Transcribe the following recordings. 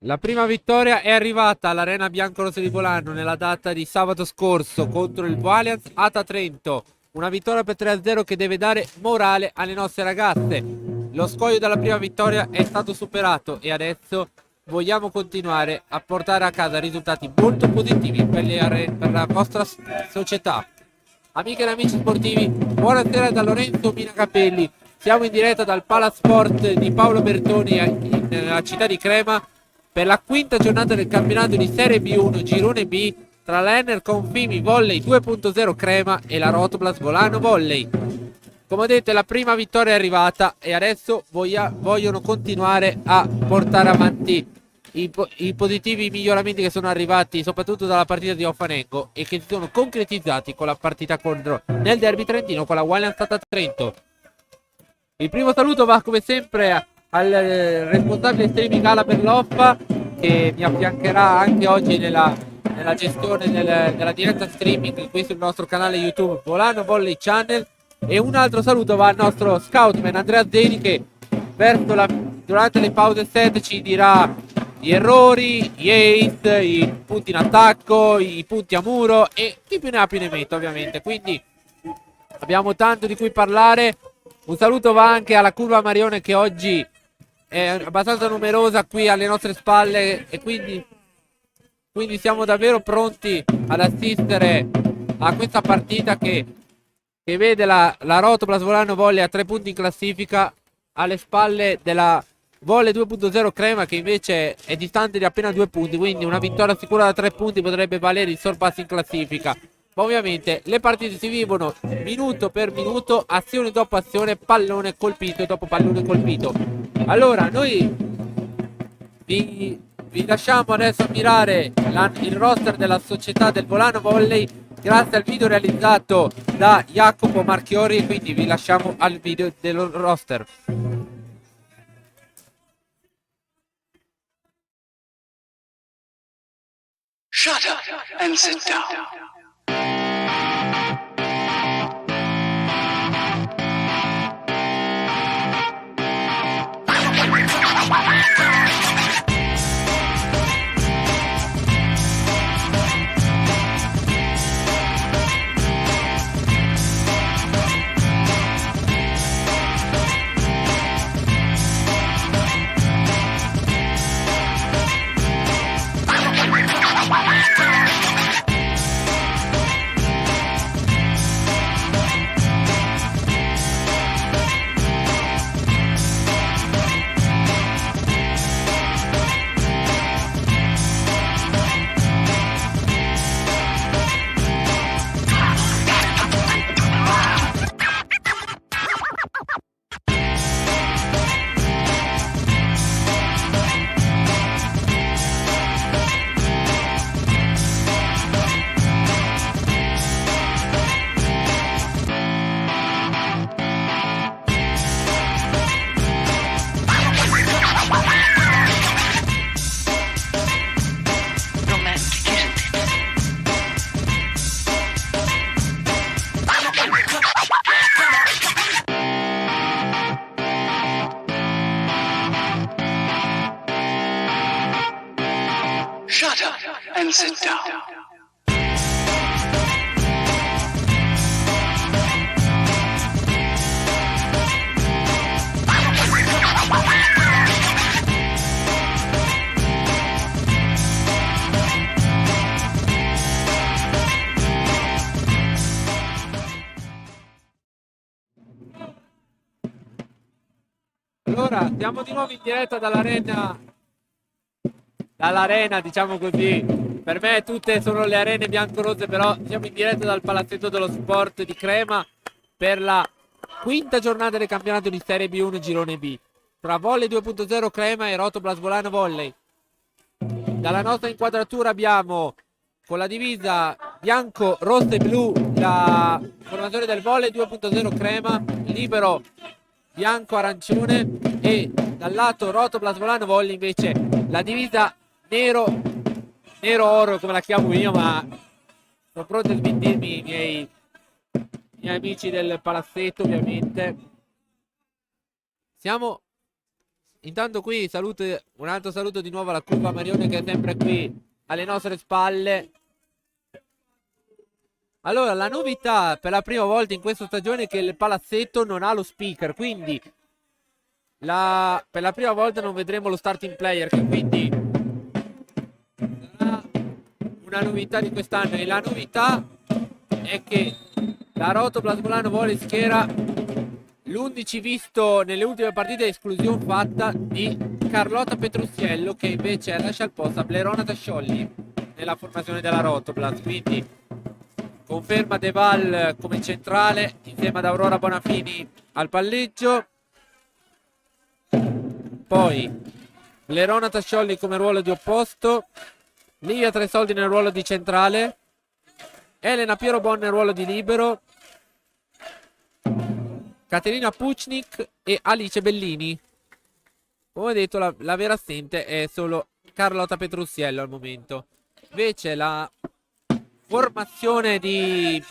La prima vittoria è arrivata all'Arena Biancorossa di Volano nella data di sabato scorso contro il Valiant Ata Trento. Una vittoria per 3-0 che deve dare morale alle nostre ragazze. Lo scoglio della prima vittoria è stato superato e adesso vogliamo continuare a portare a casa risultati molto positivi per la vostra società. Amiche ed amici sportivi, buonasera da Lorenzo Minacapelli. Siamo in diretta dal Palasport di Paolo Bertoni nella città di Crema per la quinta giornata del campionato di Serie B1 Girone B tra l'Ener Confimi Volley 2.0 Crema e la Rotoplas Volano Volley. Come ho detto, la prima vittoria è arrivata e adesso vogliono continuare a portare avanti i positivi miglioramenti che sono arrivati soprattutto dalla partita di Offanengo e che si sono concretizzati con la partita nel derby trentino con la Walian Stata Trento. Il primo saluto va come sempre al responsabile streaming Ala Berloffa, che mi affiancherà anche oggi nella gestione della diretta streaming qui sul nostro canale YouTube Volano Volley Channel, e un altro saluto va al nostro scoutman Andrea Zeni, che durante le pause set ci dirà gli errori, gli ace, i punti in attacco, i punti a muro e chi più ne ha più ne mette, ovviamente. Quindi abbiamo tanto di cui parlare. Un saluto va anche alla curva Marione, che oggi è abbastanza numerosa qui alle nostre spalle, e quindi siamo davvero pronti ad assistere a questa partita che vede la Rotoplas Volano Volley a 3 punti in classifica alle spalle della Volley 2.0 Crema, che invece è distante di appena 2 punti, quindi una vittoria sicura da 3 punti potrebbe valere il sorpasso in classifica. Ma ovviamente le partite si vivono minuto per minuto, azione dopo azione, pallone colpito dopo pallone colpito. Allora noi vi lasciamo adesso ammirare il roster della società del Volano Volley grazie al video realizzato da Jacopo Marchiori, quindi vi lasciamo al video del roster. Shut up and sit down. Shut up and sit down. Allora, siamo di nuovo in diretta dall'arena, diciamo così. Per me tutte sono le arene biancorose, però siamo in diretta dal Palazzetto dello Sport di Crema per la quinta giornata del campionato di Serie B1 Girone B tra Volley 2.0 Crema e Rotoplas Volano Volley. Dalla nostra inquadratura abbiamo con la divisa bianco, rosso e blu la formazione del Volley 2.0 Crema, libero bianco arancione, e dal lato Rotoplas Volano Volley invece la divisa nero oro, come la chiamo io, ma sono pronti a smentirmi i miei amici del palazzetto, ovviamente. Siamo Intanto qui un altro saluto di nuovo alla Curva Marione che è sempre qui alle nostre spalle. Allora, la novità per la prima volta in questa stagione è che il palazzetto non ha lo speaker, quindi per la prima volta non vedremo lo starting player, che quindi sarà una novità di quest'anno. E la novità è che la Rotoplas Volano vuole schiera l'11 visto nelle ultime partite, esclusione fatta di Carlotta Petrucciello, che invece lascia il posto a Blerona Tasciolli nella formazione della Rotoplas. Quindi conferma De Val come centrale insieme ad Aurora Bonafini al palleggio. Poi Blerona Tasciolli come ruolo di opposto, Livia Tresoldi nel ruolo di centrale, Elena Pierobon nel ruolo di libero, Caterina Pucnik e Alice Bellini. Come detto, la vera assente è solo Carlotta Petrucciello al momento. Invece la formazione di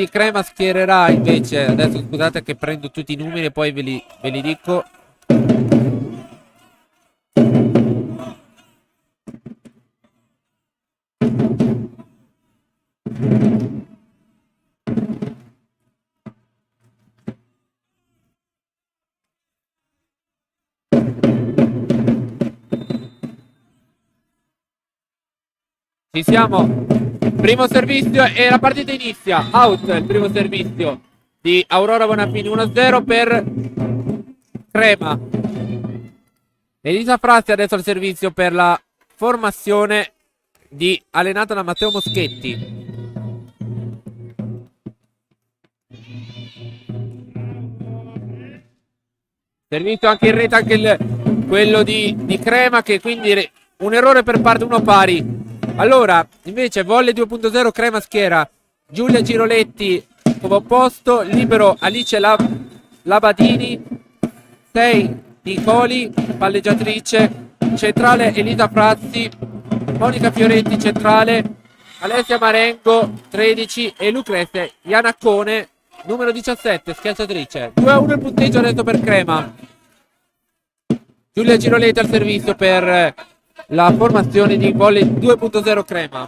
Crema schiererà invece, adesso scusate che prendo tutti i numeri e poi ve li dico. Ci siamo. Primo servizio e la partita inizia. Out il primo servizio di Aurora Bonafini, 1-0 per Crema. Elisa Frazzi adesso al servizio per la formazione allenata da Matteo Moschetti. Servizio anche in rete anche quello di Crema, che quindi un errore per parte, uno pari. Allora, invece, volley 2.0 Crema schiera Giulia Giroletti come opposto, libero Alice Labadini, 6 Nicoli, palleggiatrice, centrale Elisa Frazzi, Monica Fioretti centrale, Alessia Marengo 13 e Lucrezia Ianaccone numero 17 schiacciatrice. 2-1 il punteggio adesso per Crema. Giulia Giroletti al servizio per la formazione di volley 2.0 Crema.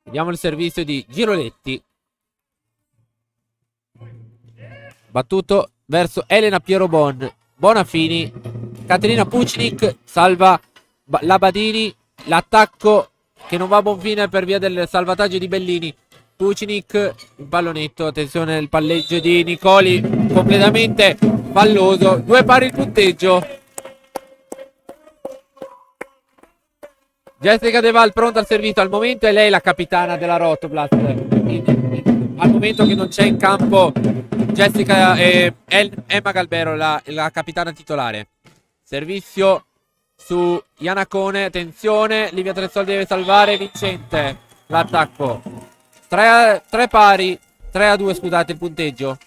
Vediamo il servizio di Giroletti. Battuto verso Elena Pierobon. Bonafini. Caterina Pucnik salva Labadini. L'attacco che non va a buon fine per via del salvataggio di Bellini. Pucnik, il pallonetto, attenzione il palleggio di Nicoli completamente falloso. 2 pari il punteggio. Jessica De Val pronta al servizio, al momento è lei la capitana della Rotoplas. Al momento che non c'è in campo Jessica Emma Galbero, la capitana titolare. Servizio su Ianacone, attenzione, Livia Tresoldi deve salvare Vincente. L'attacco 3 pari, 3-2 scusate il punteggio.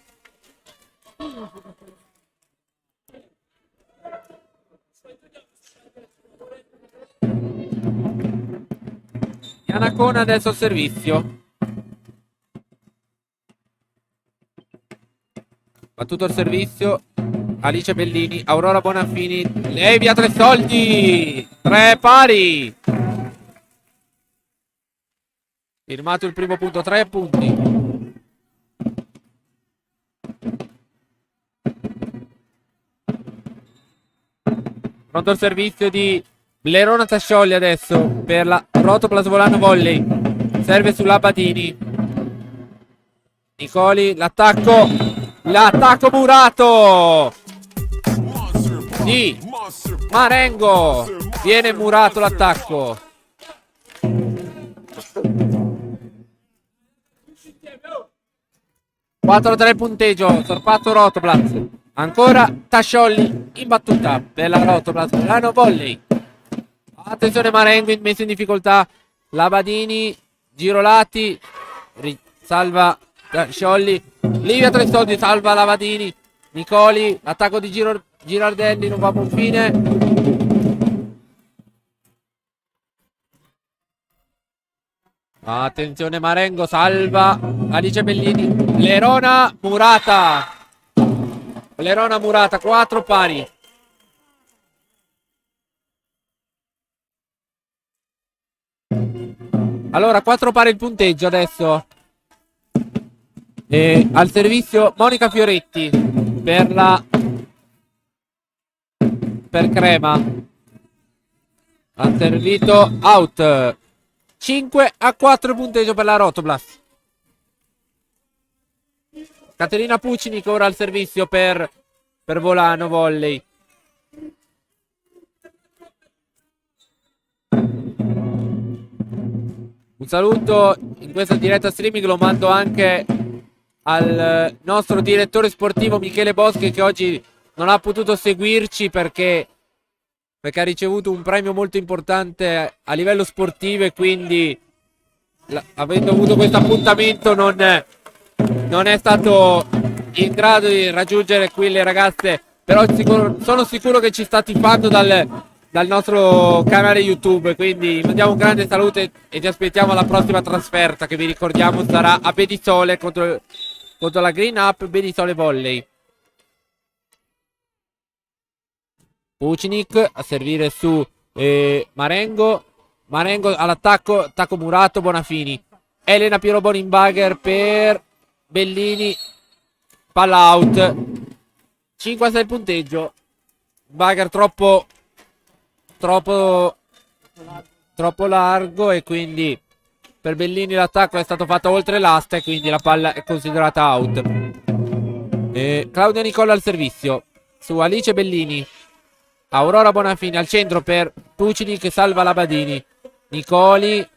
Ianacone adesso al servizio. Battuto il servizio Alice Bellini, Aurora Bonafini, lei via Tresoldi, 3 pari. Firmato il primo punto, 3 punti. Pronto il servizio di Blerona Tasciolli adesso per la Rotoplas Volano Volley. Serve sulla Batini. Nicoli, l'attacco murato di Marengo. Viene murato l'attacco. (4-3) il punteggio, sorpato Rotoplas. Ancora Tasciolli in battuta per la Rotoplas Volano Volley. Attenzione Marengo messo in difficoltà. Labadini, Girolati, salva Tasciolli. Livia Tresoldi salva Labadini. Nicoli, attacco di Girardelli non va a buon fine. Attenzione Marengo, salva Alice Bellini. Lerona Murata. Lerona Murata, 4 pari. Allora, 4 pari il punteggio adesso. E al servizio Monica Fioretti per Crema. Ha servito out. 5-4 punteggio per la Rotoblast. Caterina Pucinic ora al servizio per Volano Volley. Un saluto in questa diretta streaming lo mando anche al nostro direttore sportivo Michele Boschi, che oggi non ha potuto seguirci perché ha ricevuto un premio molto importante a livello sportivo e quindi avendo avuto questo appuntamento non è stato in grado di raggiungere qui le ragazze, però sono sicuro che ci sta tifando dal nostro canale YouTube, quindi mandiamo un grande saluto e ti aspettiamo alla prossima trasferta, che vi ricordiamo sarà a Bedisole contro la Green Up Bedisole Volley. Pucinic a servire su Marengo all'attacco, attacco Murato, Bonafini. Elena Piero Boninbagher per Bellini, palla out. 5-6 il punteggio. Bagher troppo largo e quindi per Bellini l'attacco è stato fatto oltre l'asta e quindi la palla è considerata out. Claudia Nicola al servizio su Alice Bellini. Aurora Bonafini al centro per Pucini che salva la Badini. Nicoli,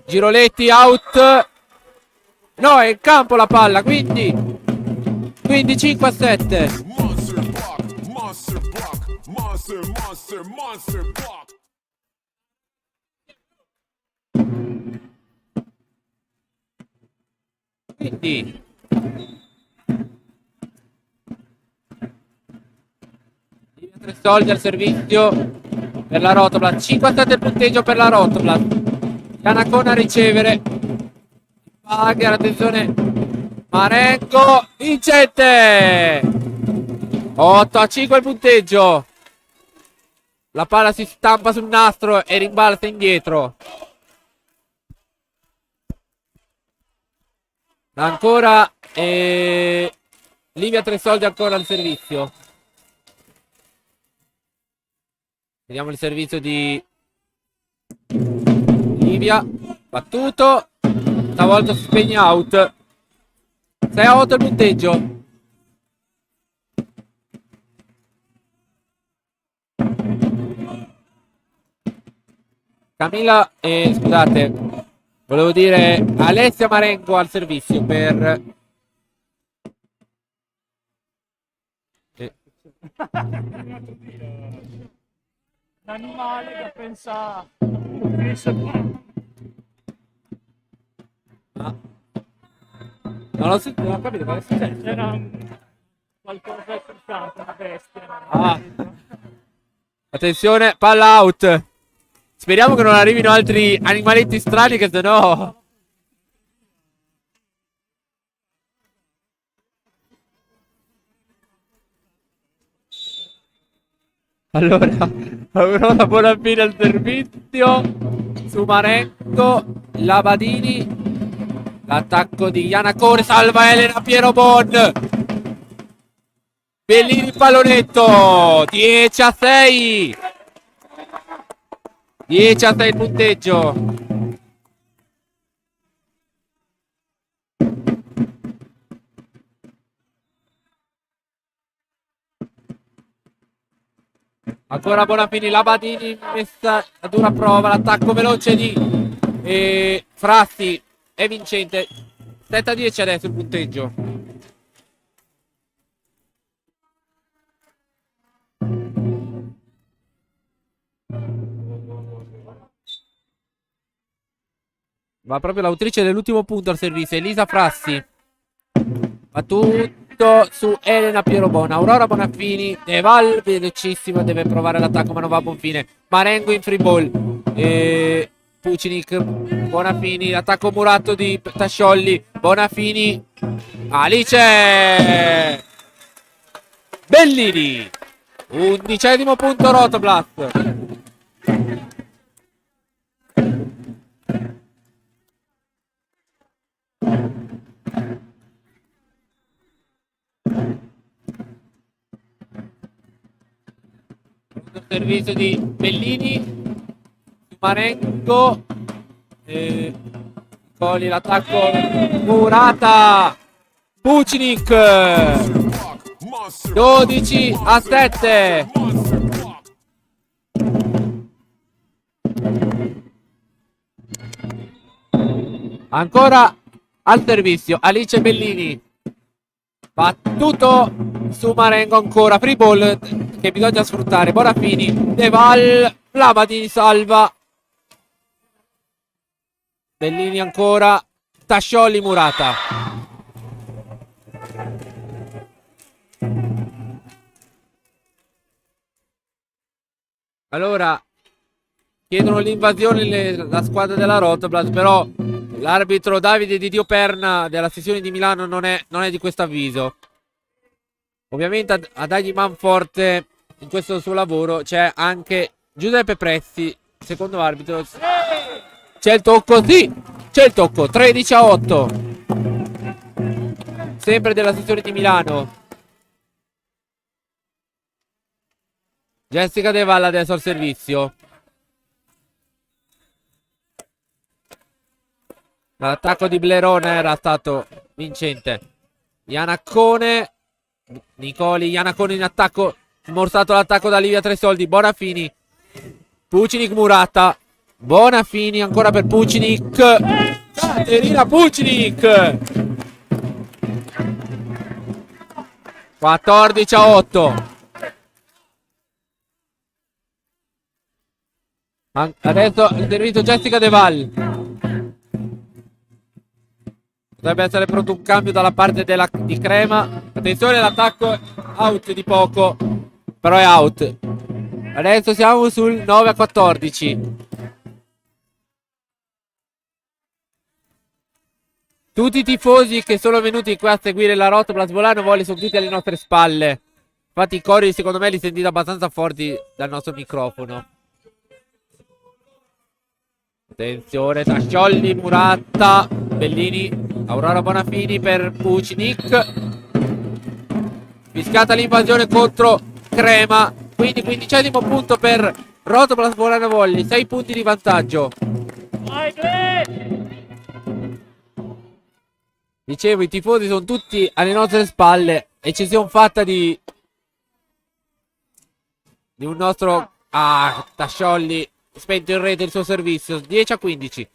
Giroletti out. No, è in campo la palla, quindi 5-7. Quindi tre soldi al servizio per la Rotoblast. 5-7 il punteggio per la Rotoblast. Canacona a ricevere. Bagher, attenzione. Marengo vincente. 8-5 il punteggio. La palla si stampa sul nastro e rimbalza indietro. Ancora Livia Tresoldi ancora al servizio. Vediamo il servizio di Livia. Battuto. Stavolta si spegne out. 6-8 il punteggio. Camilla, scusate, volevo dire Alessia Marengo al servizio per l'animale che pensa non ho sentito, non ho capito cosa è successo. c'era qualcosa di fruttato, una bestia. Attenzione, palla out. Speriamo che non arrivino altri animaletti strani, che sennò allora Aurora Bonafini al servizio su Marengo, Labadini, l'attacco di Ianacore, salva Elena Piero Bon. Bellini pallonetto. 10-6. 10-6 il punteggio. Ancora Bonafini, Labadini messa a dura prova, l'attacco veloce di Frassi è vincente. 7-10 adesso il punteggio. Va proprio l'autrice dell'ultimo punto al servizio, Elisa Frassi. Battuto su Elena Pierobona. Aurora Bonafini va velocissimo, deve provare l'attacco ma non va a buon fine. Marengo in free ball. Pucinic, Bonafini, l'attacco murato di Tasciolli, Bonafini, Alice, Bellini, 11° punto Rotoblast. Servizio di Bellini, Marengo, Coli, l'attacco Murata, Pucinic, 12-7. Ancora al servizio Alice Bellini, battuto su Marengo, ancora free ball che bisogna sfruttare. Bonafini, De Val, Labadini salva, Bellini ancora, Tasciolli, Murata. Allora chiedono l'invasione la squadra della Rotoblast, però l'arbitro Davide Di Dio Perna della sessione di Milano non è di questo avviso. Ovviamente a dargli man forte in questo suo lavoro c'è anche Giuseppe Prezzi, secondo arbitro. C'è il tocco, sì, c'è il tocco, 13-8. Sempre della sessione di Milano. Jessica De Valle adesso al servizio. L'attacco di Blerone era stato vincente. Ianaccone, Nicoli, Ianaccone in attacco, smorzato l'attacco da Livia Tresoldi, Bonafini, Pucinic, Murata, Bonafini ancora per Pucinic, Caterina Pucinic, 14-8. Adesso il servizio Jessica De Val. Potrebbe essere pronto un cambio dalla parte di Crema. Attenzione, l'attacco out di poco, però è out. Adesso siamo sul 9-14. Tutti i tifosi che sono venuti qua a seguire la Rotoblast Bolano vogliono sono tutti alle nostre spalle. Infatti i cori secondo me li sentite abbastanza forti dal nostro microfono. Attenzione, Tasciolli, Murata, Bellini, Aurora Bonafini per Pucinic. Fiscata l'invasione contro Crema. Quindi 15° punto per Rotoblast Bolano Volley, 6 punti di vantaggio. Dicevo, i tifosi sono tutti alle nostre spalle. Eccezione fatta di un nostro Tasciolli, spento in rete il suo servizio, 10-15.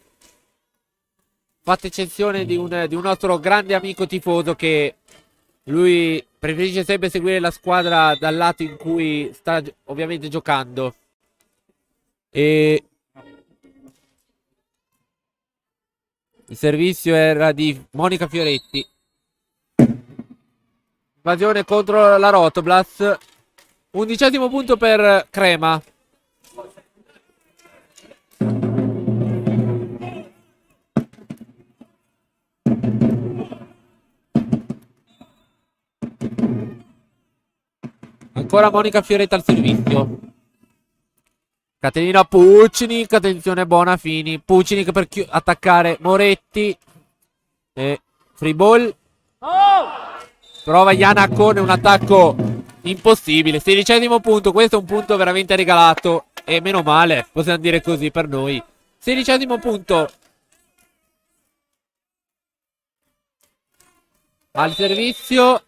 Fatta eccezione di un nostro grande amico tifoso che lui preferisce sempre seguire la squadra dal lato in cui sta ovviamente giocando. E il servizio era di Monica Fioretti. Invasione contro la Rotoblast. 11° punto per Crema. Ancora Monica Fioretti al servizio. Caterina Pucinic, attenzione Bonafini. Pucinic per attaccare Moretti. Free ball. Prova Ianaccone, un attacco impossibile. 16° punto, questo è un punto veramente regalato. E meno male, possiamo dire così per noi. 16° punto. Al servizio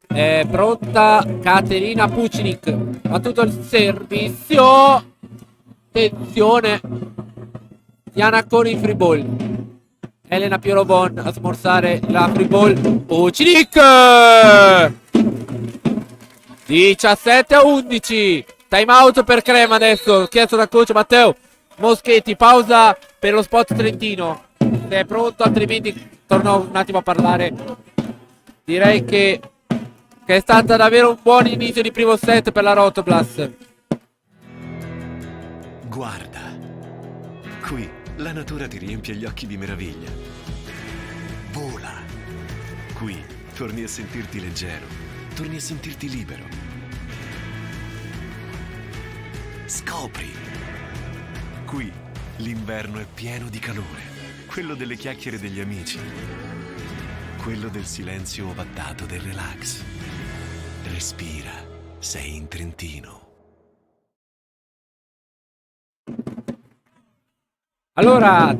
è pronta Caterina Pucinic. Ha tutto il servizio. Attenzione, Ianaccone in free ball. Elena Pierobon a smorzare la free ball. Pucinic 17-11. Time out per Crema adesso, chiesto dal coach Matteo Moschetti. Pausa per lo spot trentino. Se è pronto, altrimenti torno un attimo a parlare. Direi che è stata davvero un buon inizio di primo set per la Rotoblast. Guarda, Qui la natura ti riempie gli occhi di meraviglia. Vola! Qui torni a sentirti leggero, torni a sentirti libero. Scopri! Qui l'inverno è pieno di calore, quello delle chiacchiere degli amici, quello del silenzio ovattato del relax. Respira, sei in Trentino. Allora,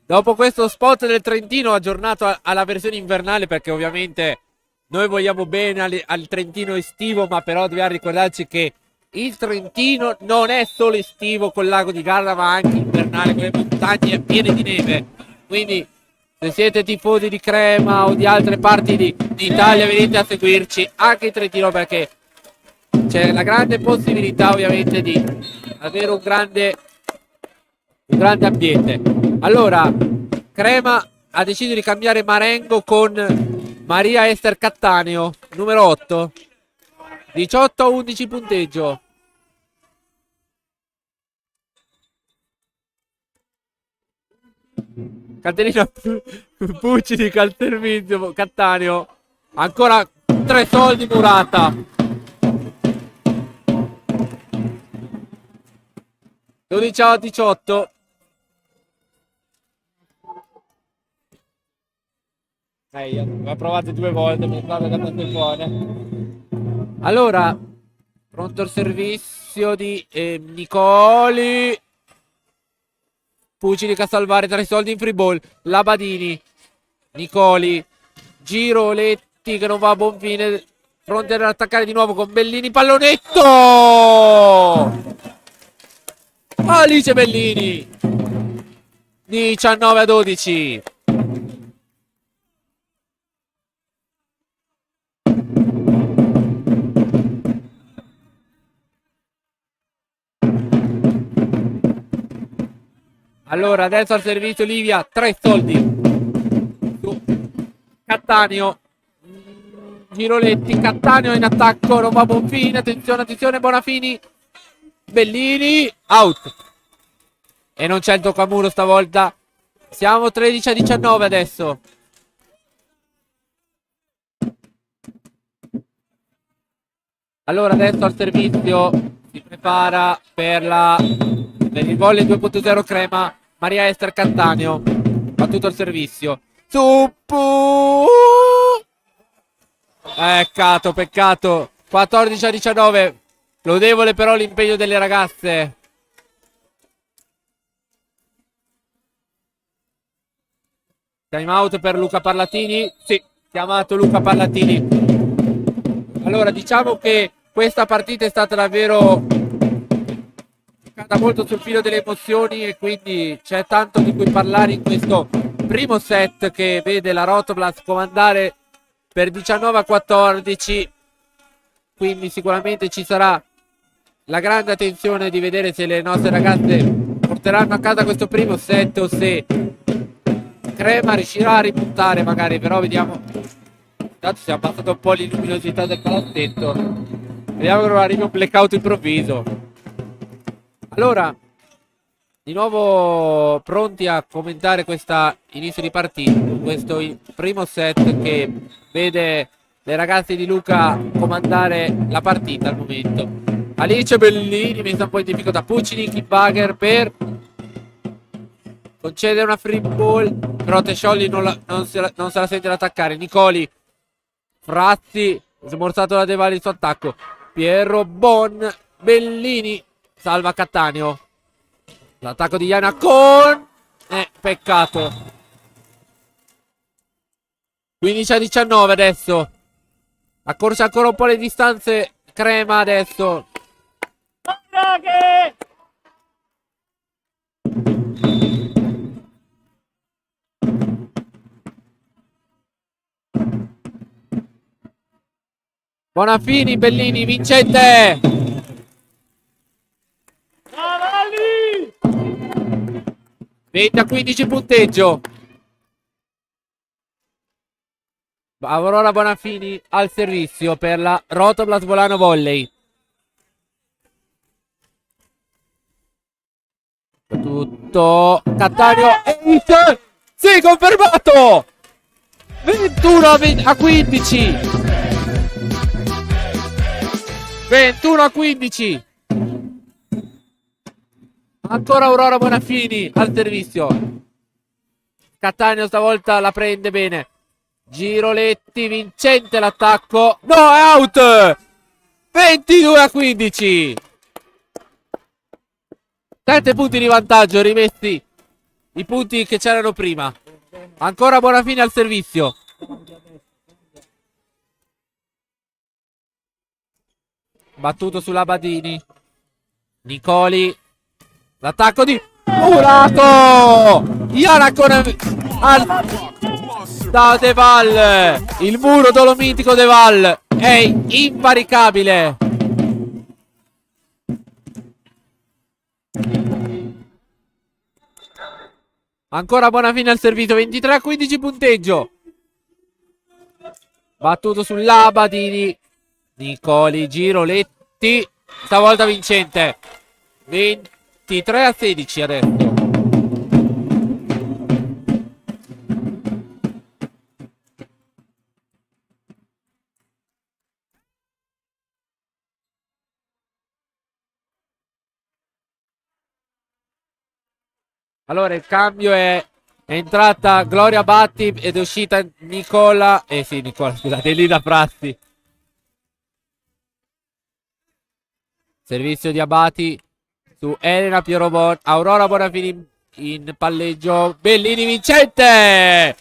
dopo questo spot del Trentino aggiornato alla versione invernale, perché ovviamente noi vogliamo bene al Trentino estivo, ma però dobbiamo ricordarci che il Trentino non è solo estivo col lago di Garda, ma anche invernale con le montagne piene di neve. Quindi se siete tifosi di Crema o di altre parti d'Italia, venite a seguirci anche in Trentino, perché c'è la grande possibilità ovviamente di avere un grande ambiente. Allora, Crema ha deciso di cambiare Marengo con Maria Ester Cattaneo, numero 8. 18-11 punteggio. Caterina Pucci di Caltervizio, Cattaneo. Ancora 3 soldi Murata. 12-18. Ho provato 2 volte, mi è stato dato telefone. Allora, pronto il servizio di Nicoli. Pucci a salvare 3 soldi in free ball. Labadini, Nicoli, Giroletti che non va a buon fine. Pronti ad attaccare di nuovo con Bellini. Pallonetto! Alice Bellini. 19-12. Allora, adesso al servizio Livia, 3 soldi. Su Cattaneo. Giroletti, Cattaneo in attacco, non va a buon fine. Attenzione, attenzione, Bonafini. Bellini, out. E non c'è il tocco a muro stavolta. Siamo 13-19 adesso. Allora, adesso al servizio si prepara per il volley 2.0 Crema. Maria Ester Cattaneo, battuto al servizio. Suppu! Peccato. 14-19. Lodevole però l'impegno delle ragazze. Time out per Luca Parlatini. Sì, chiamato Luca Parlatini. Allora, diciamo che questa partita è stata davvero molto sul filo delle emozioni e quindi c'è tanto di cui parlare in questo primo set che vede la Rotoblas comandare per 19-14. Quindi sicuramente ci sarà la grande attenzione di vedere se le nostre ragazze porteranno a casa questo primo set o se Crema riuscirà a ripuntare magari, però vediamo. Intanto si è abbassata un po' la luminosità del palazzetto. Vediamo che non arrivi un blackout improvviso. Allora, di nuovo pronti a commentare questo inizio di partita, questo primo set che vede le ragazze di Luca comandare la partita al momento. Alice Bellini messa un po' in difficoltà. Pucci, Nicky Bagger per concedere una free ball, però Tesciolli non se la sente ad attaccare. Nicoli, Frazzi, smorzato da De Valli il suo attacco. Piero Bon, Bellini salva Cattaneo. L'attacco di Iana con peccato. 15-19 adesso. Accorcia ancora un po' le distanze Crema adesso. Bonafini, Bellini, vincente. 20-15 punteggio. Aurora Bonafini al servizio per la Rotoblas Volano Volley. 18. Cattaneo e hit. Sì, confermato. 21 a 15. 21 a 15. Ancora Aurora Bonafini al servizio. Cattaneo stavolta la prende bene. Giroletti, vincente l'attacco. No, è out. 22 a 15. 7 punti di vantaggio, rimessi i punti che c'erano prima. Ancora Bonafini al servizio. Battuto sulla Badini. Nicoli. L'attacco di Murato. Ianacone da De Val. Il muro dolomitico De Val è invaricabile. Ancora Bonafini al servizio. 23 a 15 punteggio. Battuto sull'Abadini. Nicoli, Giroletti. Stavolta vincente. 23 a 16 adesso. Allora il cambio è entrata Gloria Batti ed è uscita Nicola. Sì, Nicola, scusate, Elina Prassi. Servizio di Abati su Elena Pierobon. Aurora Bonafini in palleggio. Bellini vincente.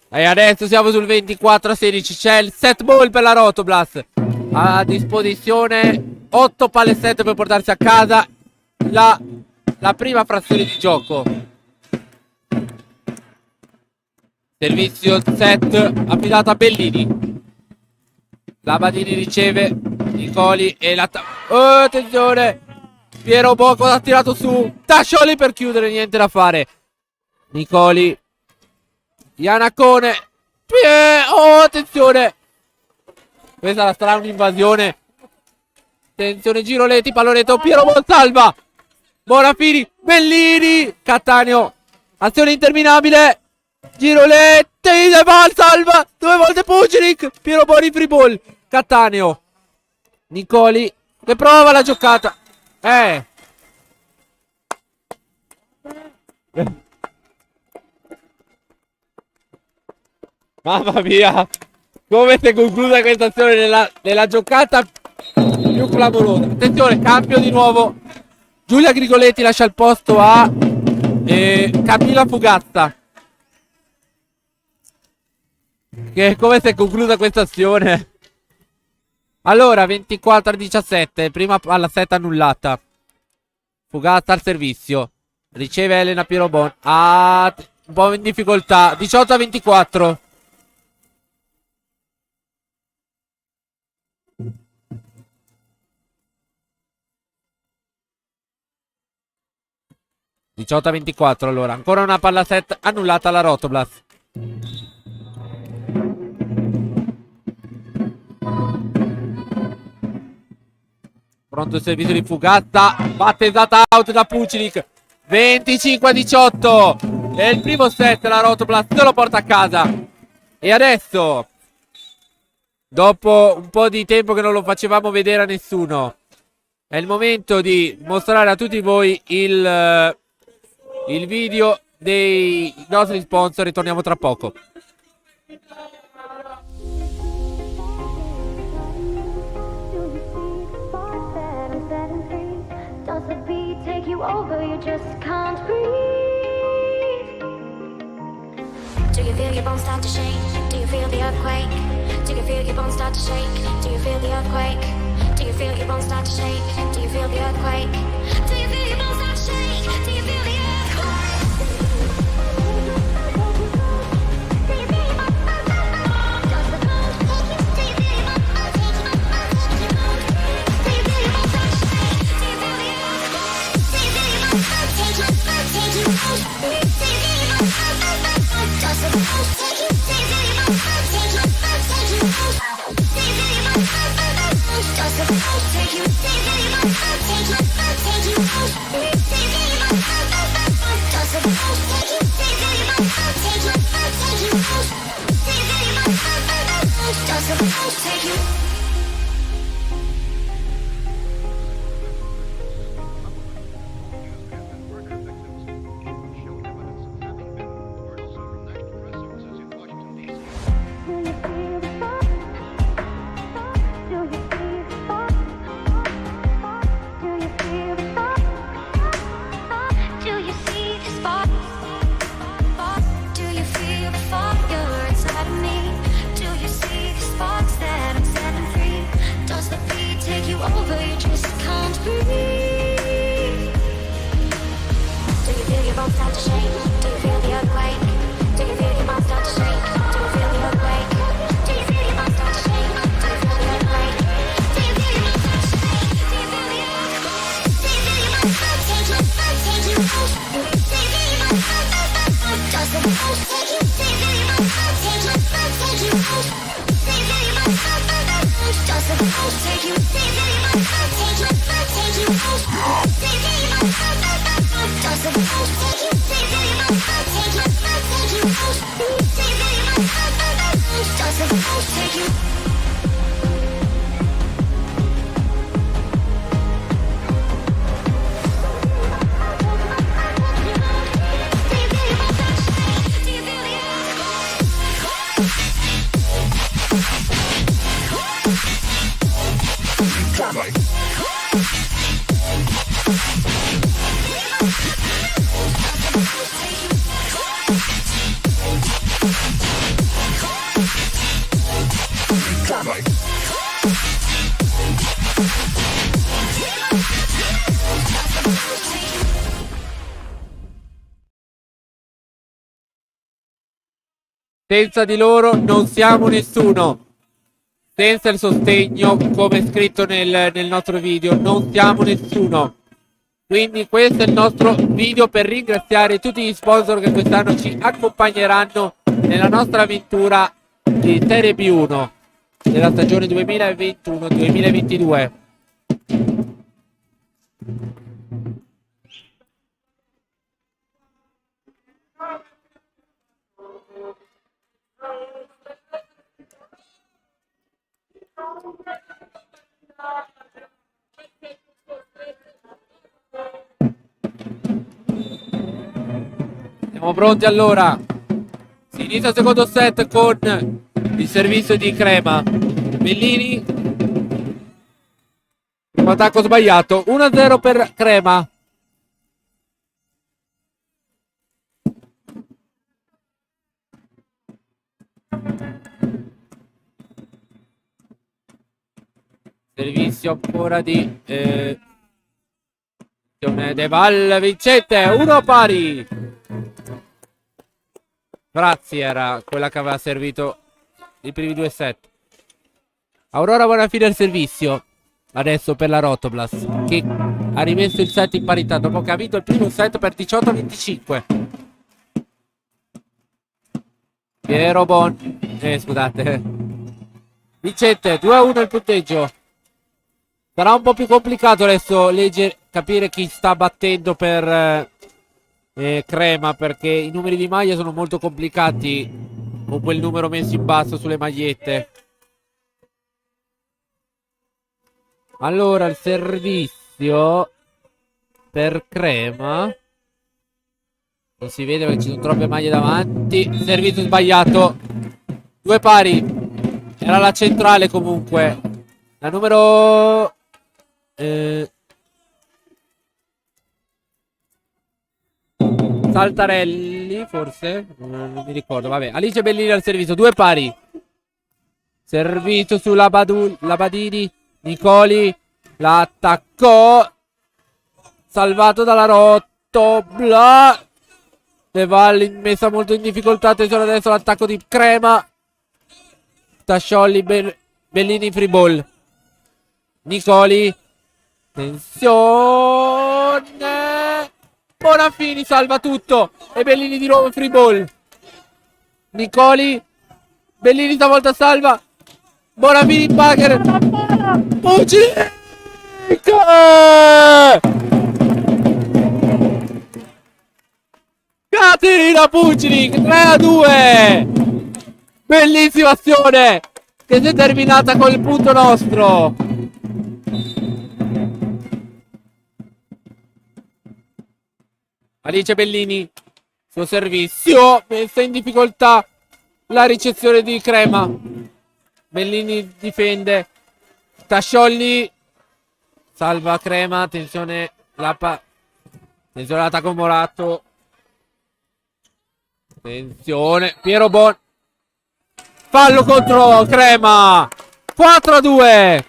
E adesso siamo sul 24 a 16. C'è il set ball per la Rotoblast. A disposizione 8 palle set per portarsi a casa la prima frazione di gioco. Servizio set affidato a Bellini. La Badini riceve Nicoli e oh, attenzione. Piero Bocco ha tirato su Tascioli per chiudere, niente da fare. Nicoli. Ianacone. Oh, attenzione. Questa sarà un'invasione. Attenzione, Giroletti, pallonetto, Piero Monsalva. Bonafini, Bellini, Cattaneo. Azione interminabile. Giroletti, De Val, salva. 2 volte Pucinic. Piero Boni, free ball. Cattaneo. Nicoli, che prova la giocata. Mamma mia. Come si è conclusa questa azione nella giocata più clamorosa. Attenzione, cambio di nuovo. Giulia Grigoletti lascia il posto a Camilla Fugazza. Che come si è conclusa questa azione? Allora, 24 a 17. Prima palla set annullata. Fugazza al servizio. Riceve Elena Pierobon. Un po' in difficoltà. 18 a 24. Allora, ancora una palla set annullata alla Rotoblast. Pronto il servizio di Fugazza. Battezzata out da Pucinic. 25 a 18. È il primo set, la Rotoblast se lo porta a casa. E adesso, dopo un po' di tempo che non lo facevamo vedere a nessuno, è il momento di mostrare a tutti voi il video dei nostri sponsor. Ritorniamo tra poco. Over, you just can't breathe. Do you feel your bones start to shake? Do you feel the earthquake? Do you feel your bones start to shake? Do you feel the earthquake? Do you feel your bones start to shake? Do you feel the earthquake? Do you feel your bones start to shake? Do you feel the Take you supposed to take you. Do you see the spark? Do you feel the fire inside of me? Do you see the sparks that I'm setting free? Does the beat take you over? You just can't breathe. Do you feel your bones start to shake? Do you feel the earthquake? Do you feel your bones start to shake? Do you feel the earthquake? Do you feel your bones start to shake? Do you feel the earthquake? Do you feel your bones start to shake? Do you feel the earthquake? Do you feel your bones start to take you? Take you out? Do you feel your bones start to does the ghost take you? Do you feel your bones start to take you? Take you out? Do you feel your bones start to does the ghost take you? Do you feel your bones start to take you? Take you out? Do you feel your bones start to does the ghost take you? Do you feel your bones start to take you? Take you out? Do you feel your bones start to does the ghost take you? Senza di loro non siamo nessuno. Senza il sostegno, come è scritto nel nostro video, non siamo nessuno. Quindi questo è il nostro video per ringraziare tutti gli sponsor che quest'anno ci accompagneranno nella nostra avventura di Serie B1 della stagione 2021-2022. Siamo pronti allora. Si inizia il secondo set con il servizio di Crema. Bellini. Primo attacco sbagliato. 1-0 per Crema. Servizio ancora di De Val vincente, 1 pari. Grazie, era quella che aveva servito i primi 2 set. Aurora Bonafide al servizio adesso per la Rotoblas, che ha rimesso il set in parità dopo che ha vinto il primo set per 18-25. Piero Bon, scusate, Vincente, 2-1 il punteggio. Sarà un po' più complicato adesso leggere, capire chi sta battendo per Crema, perché i numeri di maglia sono molto complicati con quel numero messo in basso sulle magliette. Allora il servizio per Crema non si vede perché ci sono troppe maglie davanti. Servizio sbagliato, 2 pari. Era la centrale comunque, la numero Saltarelli forse, non mi ricordo, vabbè. Alice Bellini al servizio, 2 pari. Servizio sulla Badini. Nicoli la attaccò, salvato dalla Rotoblas. De Valli messa molto in difficoltà. Attenzione adesso l'attacco di Crema. Tasciolli, Bellini free ball. Nicoli, tensione, Bonafini salva tutto e Bellini di nuovo free ball. Nicoli, Bellini stavolta salva, Bonafini in bagger, Puccic, Caterina Puccic, 3-2. Bellissima azione, che si è terminata col punto nostro. Alice Bellini, suo servizio, messa in difficoltà la ricezione di Crema. Bellini difende, Tasciolli salva Crema, attenzione attenzione all'attacco Moratto, attenzione Piero Bon, fallo contro Crema, 4-2,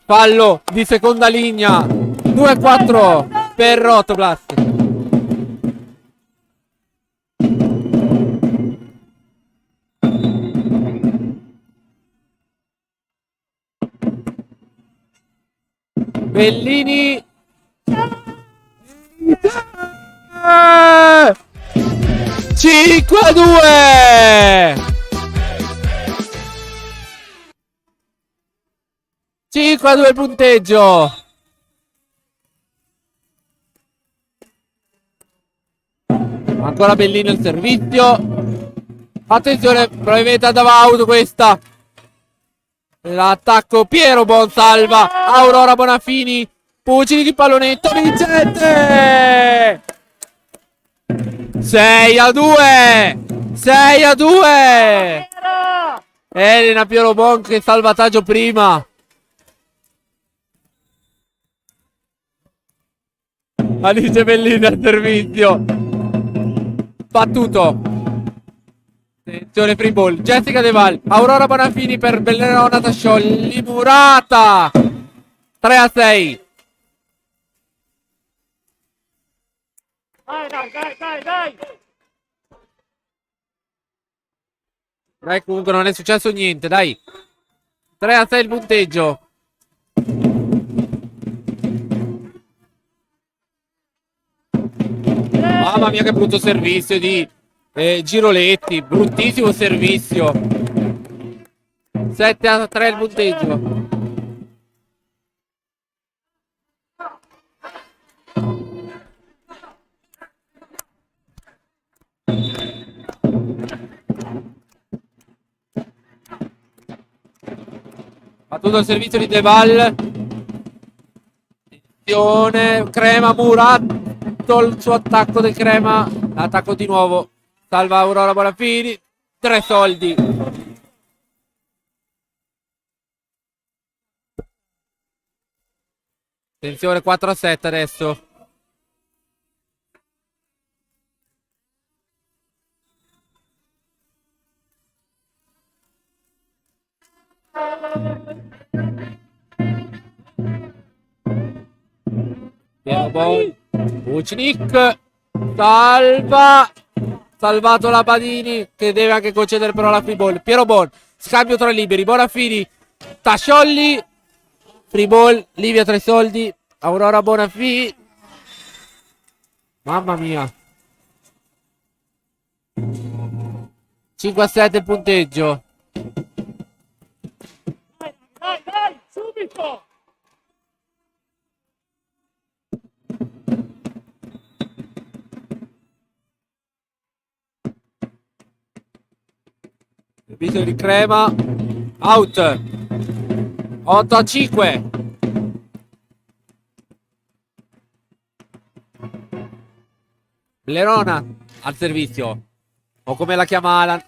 fallo di seconda linea, 2-4 per Rotoblast. Bellini 5-2, 5-2 il punteggio. Ancora Bellini il servizio, attenzione, probabilmente andava out questa. L'attacco Piero Bon salva, Aurora Bonafini, Pucini di pallonetto vincente, 6-2, 6-2. Elena Piero Bon, che salvataggio prima. Alice Bellini al servizio, battuto. Attenzione free ball, Jessica De Val, Aurora Bonafini per Bellerona Tasciolli, Murata, 3-6. Dai. Dai, comunque non è successo niente, dai. 3-6 il punteggio. Mamma mia che brutto servizio di Giroletti, bruttissimo servizio. 7-3 il punteggio. Battuto il servizio di Deval. Attenzione, Crema, Muratto, il suo attacco del Crema. Attacco di nuovo. Salva Aurora Bonafini. 3 soldi. Attenzione, 4-7 adesso. Piero Bon, Vucinic, salvato la Badini, che deve anche concedere però la free ball. Piero Bon, scambio tra liberi, Bonafini, Tasciolli, free ball, Livia 3 soldi, Aurora Bonafini. Mamma mia. 5-7 il punteggio. Dai, subito. Servizio di Crema, out, 8-5. Lerona al servizio, o come la chiama Alan,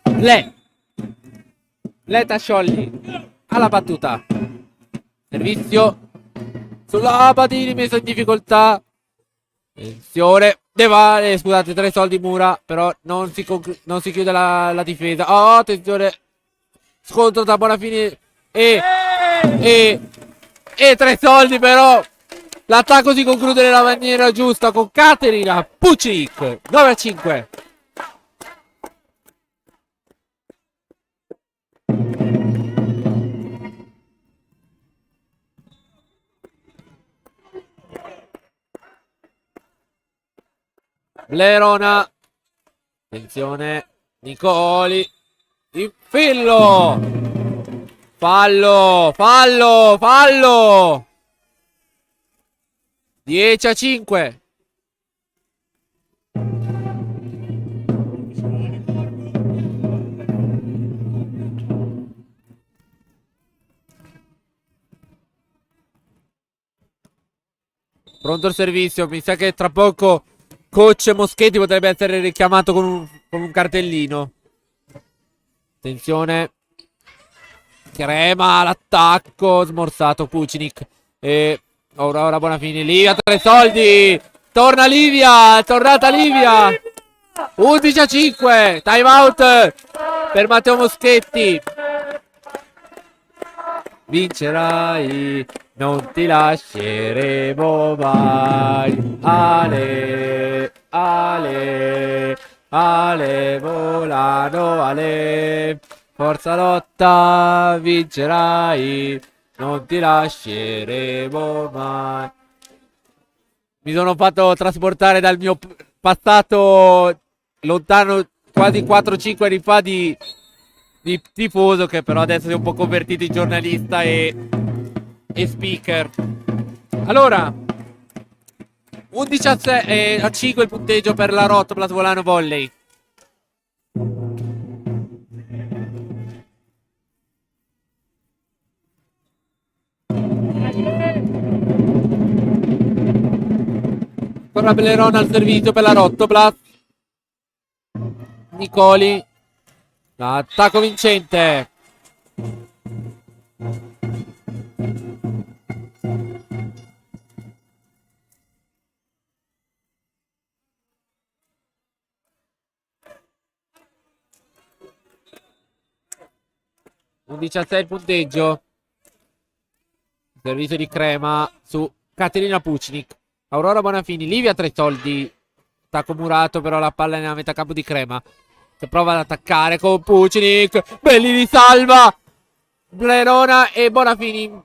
Le Tasciolli alla battuta, servizio sulla Badini, messa in difficoltà. Attenzione, scusate, 3 soldi Mura, però non si chiude la difesa. Oh, attenzione, scontro da Bonafini e 3 soldi, però l'attacco si conclude nella maniera giusta con Caterina Pucinic, 9-5. Lerona, attenzione, Nicoli, infillo, fallo, 10-5. Pronto il servizio. Mi sa che tra poco coach Moschetti potrebbe essere richiamato con un cartellino. Attenzione. Crema all'attacco. Smorzato Pucinic. E ora Bonafini. Livia, 3 soldi. Torna Livia. Tornata Livia. 11-5. Time out per Matteo Moschetti. Vincerai, non ti lasceremo mai. Ale, ale, ale, volano, ale. Forza lotta, vincerai, non ti lasceremo mai. Mi sono fatto trasportare dal mio passato lontano quasi 4-5 anni fa di tifoso, che però adesso si è un po' convertito in giornalista e speaker. Allora 11-5 il punteggio per la Rotoplas Volano Volley. Ancora Bellerone al servizio per la Rotoplas. Nicoli. Attacco vincente. Un 17 il punteggio. Servizio di Crema su Caterina Pucinic. Aurora Bonafini. Livia, 3 soldi. Attacco murato, però la palla è nella metà campo di Crema, che prova ad attaccare con Pucinic. Bellini salva Blerona e Bonafini.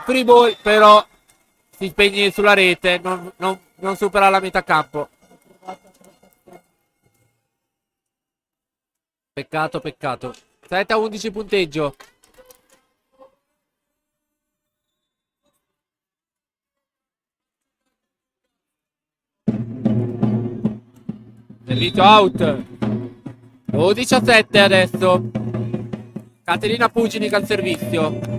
Free ball, però si spegne sulla rete. Non supera la metà campo. Peccato. 7-11 punteggio. Servizio out. 12-7 adesso. Caterina Pucinic al servizio.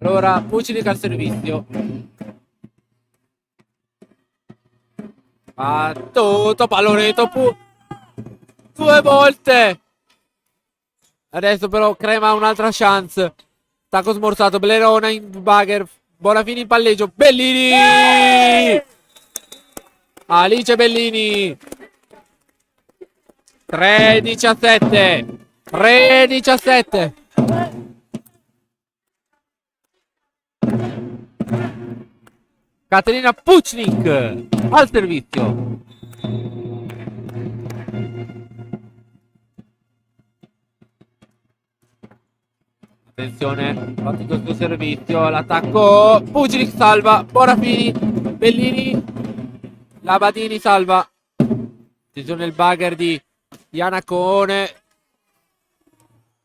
Allora Pucinic al servizio. Battuto pallonetto 2 volte. Adesso però Crema ha un'altra chance. Tacco smorzato. Blerona in bugger. Bonafini in palleggio. Bellini. Alice Bellini. 3-17. 3-17. Caterina Pucinic al servizio. Attenzione, fatto questo servizio, l'attacco. Pucinic salva. Bonafini. Bellini. Labadini salva. Attenzione il bugger di Iannacone.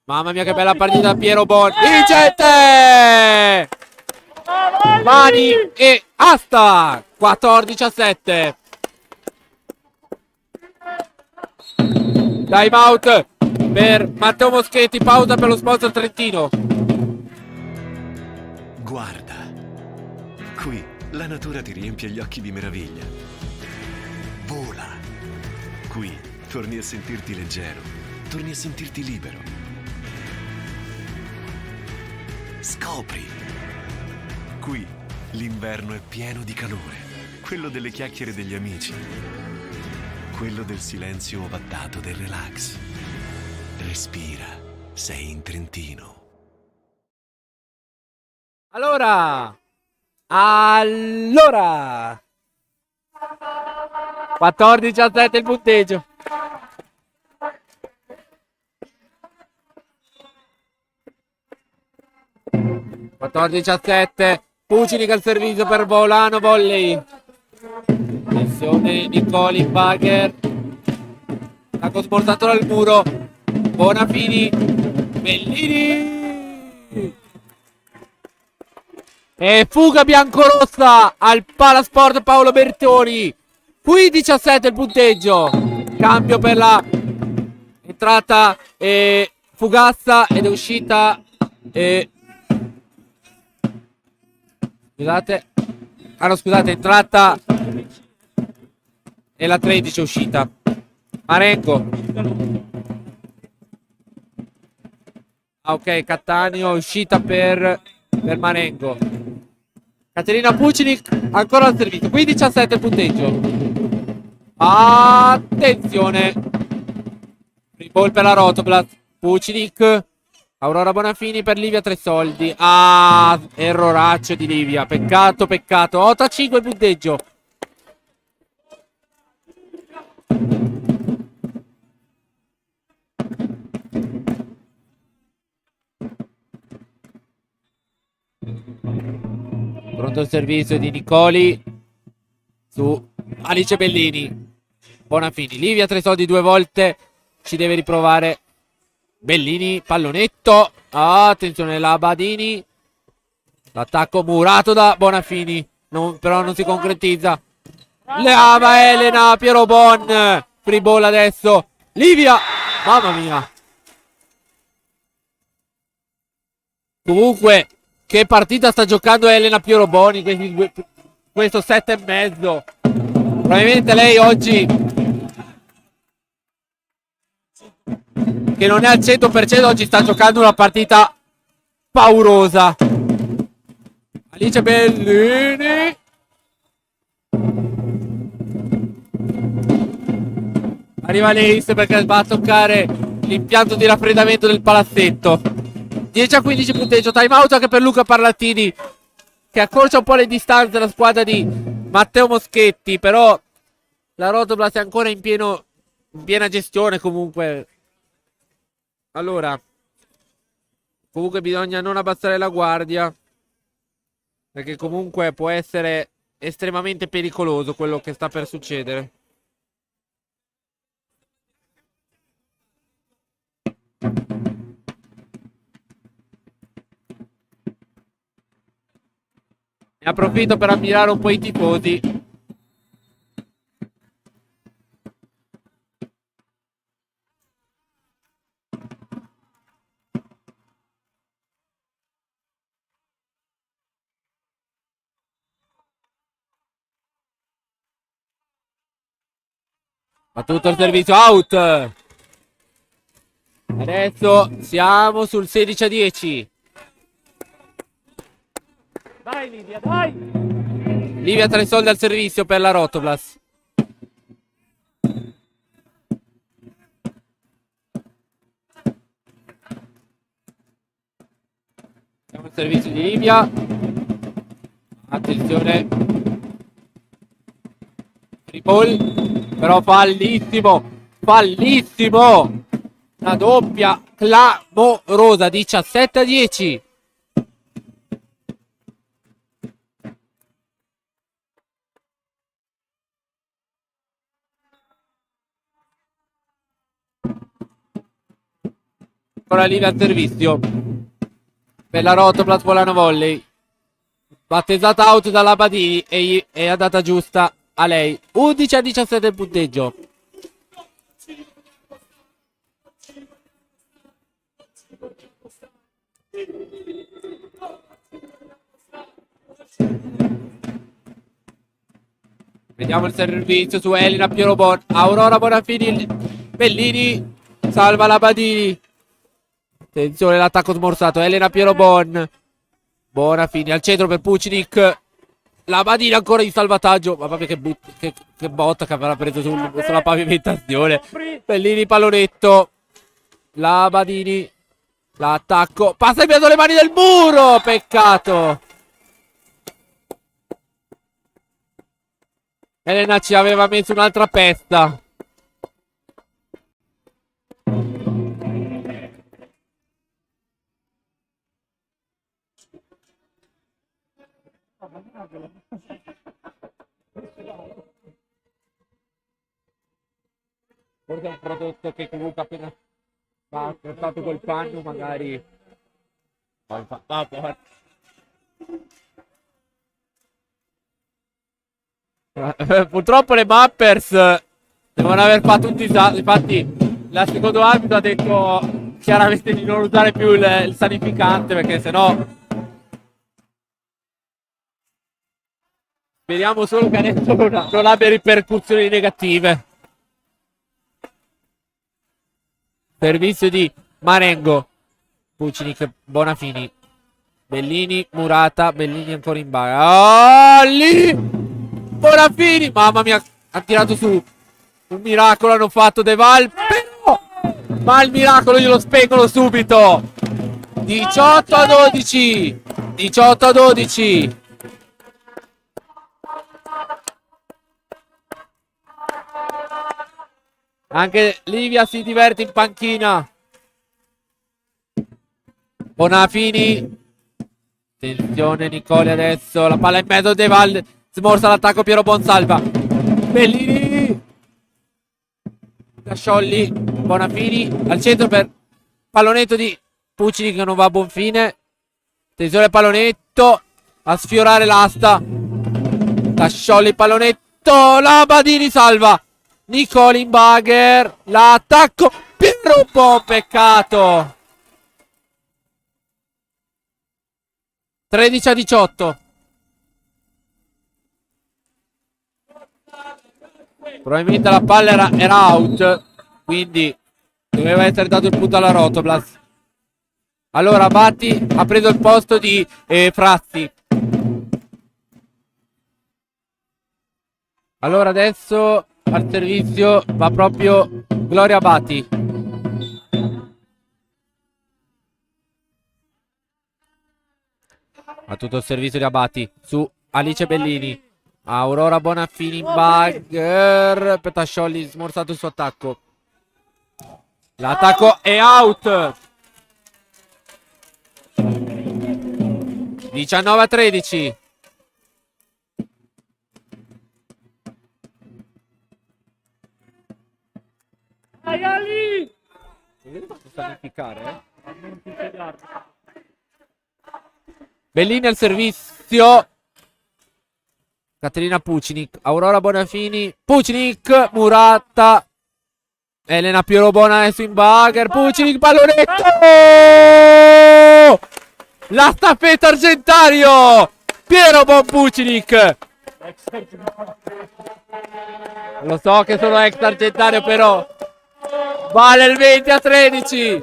Mamma mia che bella partita. Piero Bon. Vincente! Mani e asta. 14-7. Time out per Matteo Moschetti. Pausa per lo sponsor Trentino. Guarda, qui la natura ti riempie gli occhi di meraviglia. Vola. Qui torni a sentirti leggero, torni a sentirti libero. Scopri. Qui l'inverno è pieno di calore, quello delle chiacchiere degli amici, quello del silenzio ovattato del relax. Respira, sei in Trentino. Allora 14-7 il punteggio. Pucinic al servizio per Volano Volley. Attenzione Nicoli Bagher. Tacco sportato dal muro. Bonafini. Bellini. E fuga biancorossa al Palasport Paolo Bertoni. Qui 17 il punteggio. Cambio per la entrata Fugazza ed è uscita. Scusate. Ah no, scusate, entrata. E la 13 è uscita. Marengo. Ah, ok, Cattaneo è uscita per Marengo. Caterina Pucinic ancora al servizio. Qui 17 il punteggio. Attenzione. Free ball per la Rotoplas. Pucinic. Aurora Bonafini per Livia Tresoldi. Ah, erroraccio di Livia. Peccato, peccato. 8-5 il punteggio. Pronto il servizio di Nicoli su Alice Bellini. Bonafini. Livia Tresoldi 2 volte. Ci deve riprovare. Bellini, pallonetto. Attenzione, la Badini. L'attacco murato da Bonafini. Però non si concretizza. Lava Elena, Piero Bon. Free ball adesso. Livia. Mamma mia. Comunque, che partita sta giocando Elena Piero Boni. Questo 7,5. Probabilmente lei oggi, che non è al 100%, oggi sta giocando una partita paurosa. Alice Bellini. Arriva l'Ace perché va a toccare l'impianto di raffreddamento del palazzetto. 10-15 punteggio. Time out anche per Luca Parlatini, che accorcia un po' le distanze della squadra di Matteo Moschetti. Però la Rotoplas è ancora in piena gestione comunque. Allora, comunque bisogna non abbassare la guardia, perché comunque può essere estremamente pericoloso quello che sta per succedere. Ne approfitto per ammirare un po' i tifosi. Ma tutto il servizio out. Adesso siamo sul 16-10. Dai Livia, dai! Livia Tresoldi al servizio per la Rotoplas. Siamo al servizio di Livia. Attenzione. Free ball. Però fallissimo. Fallissimo. Una doppia clamorosa. 17-10. Ancora Livia al servizio per la Rotoplas. Volano volley, battesata out dalla Badini e è andata giusta a lei. 11-17 il punteggio. Vediamo il servizio su Elena Pierobon. Aurora Bonafini. Bellini salva la Badini. Attenzione, l'attacco smorzato. Elena Pierobon. Bonafini al centro per Pucinic. La Badini ancora in salvataggio. Ma proprio che botta che avrà preso sulla pavimentazione. Bellini pallonetto. La Badini. L'attacco. Passa in mezzo alle mani del muro. Peccato. Elena ci aveva messo un'altra pesta. Forse è un prodotto che comunque appena va trattato col panno magari Purtroppo le Mappers devono aver fatto un disastro. Infatti, il secondo arbitro ha detto chiaramente di non usare più il sanificante perché sennò. Speriamo solo che adesso non abbia ripercussioni negative. Servizio di Marengo. Pucinic, Bonafini. Bellini, Murata. Bellini ancora in bara. Oh, lì! Bonafini! Mamma mia, ha tirato su. Un miracolo hanno fatto De Val. Però! Ma il miracolo glielo spengono subito. 18-12. 18-12. Anche Livia si diverte in panchina. Bonafini. Attenzione Nicoli adesso. La palla in mezzo, De Val. Smorza l'attacco, Piero Bonsalva. Bellini. Casciolli. Bonafini. Al centro per pallonetto di Pucini che non va a buon fine. Attenzione pallonetto. A sfiorare l'asta. Casciolli pallonetto. La Badini salva. Nicoli in bagger. L'attacco. Piero Bon, peccato. 13-18. Probabilmente la palla era out. Quindi doveva essere dato il punto alla Rotoblas. Allora Batti ha preso il posto di Frazzi. Allora adesso al servizio va proprio Gloria Batti. Ha tutto il servizio di Abati su Alice Bellini. Aurora Bonafini in bagger. Petasciolli smorzato il suo attacco. L'attacco è out. 19-13. Dai, Ali! Non fatto sanificare, Non ti spiegare. Bellini al servizio. Caterina Pucinic. Aurora Bonafini. Pucinic. Murata. Elena Pierobona adesso in bagger. Pucinic, pallonetto. La staffetta Argentario. Piero Bon Pucinic. Lo so che sono ex Argentario, però vale il 20-13.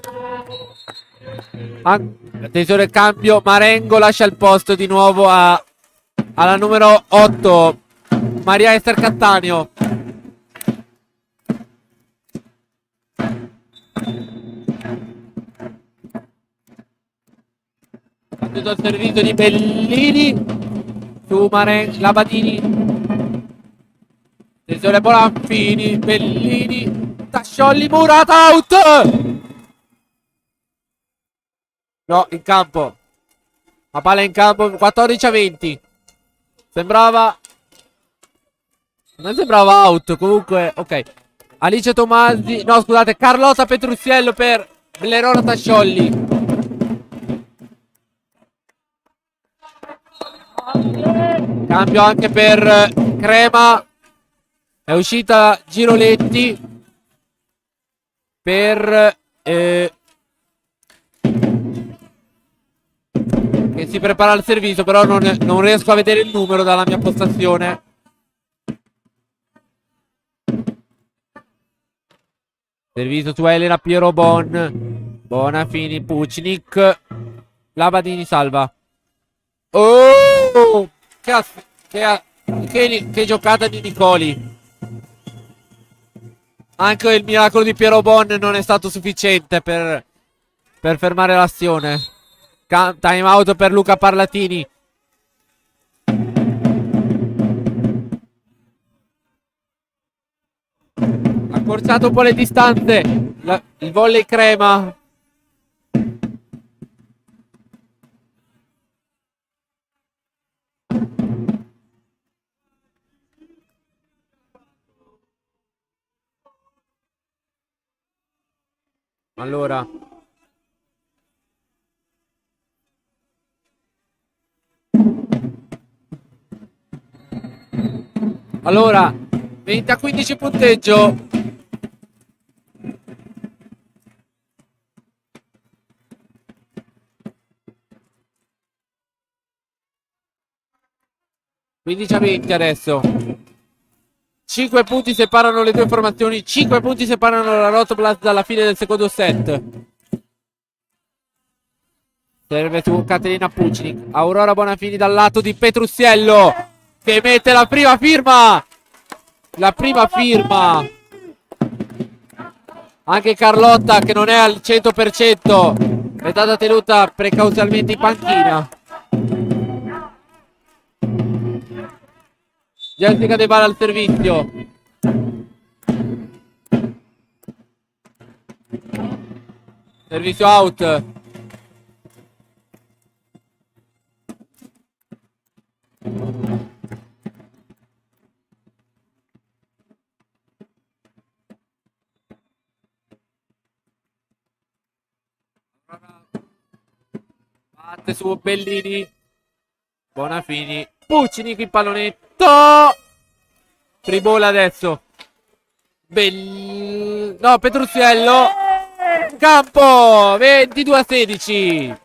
Attenzione il cambio. Marengo lascia il posto di nuovo alla numero 8 Maria Ester Cattaneo. Atteso il servizio di Bellini su Labadini. Attenzione Bonafini. Bellini. Tasciolli, Murata, out. No, in campo. La palla in campo. 14-20. Sembrava. Non sembrava out. Comunque, ok. Alice Tomasi. No, scusate. Carlotta Petruziello per Blerona Tasciolli. Cambio anche per Crema. È uscita Giroletti per che si prepara al servizio, però non riesco a vedere il numero dalla mia postazione. Servizio su Elena Piero Bon. Bonafini, Pucinic. Labadini salva. Oh! Che giocata di Nicoli. Anche il miracolo di Piero Bon non è stato sufficiente per fermare l'azione. Time out per Luca Parlatini. Accorciato un po' le distanze. Il volley Crema. Allora Allora, 20-15 punteggio. Quindici a 20 adesso. 5 punti separano le due formazioni. 5 punti separano la Rotoblast dalla fine del secondo set. Serve su Caterina Pucinic. Aurora Bonafini dal lato di Petrussiello, che mette la prima firma. La prima firma. Anche Carlotta, che non è al 100%, è stata tenuta precauzionalmente in panchina. Jessica De Bala al servizio. Servizio out. Batte su Bellini. Bonafini. Puccini qui il pallonetto. Fribola adesso. No, Petrussiello. Campo. 22-16.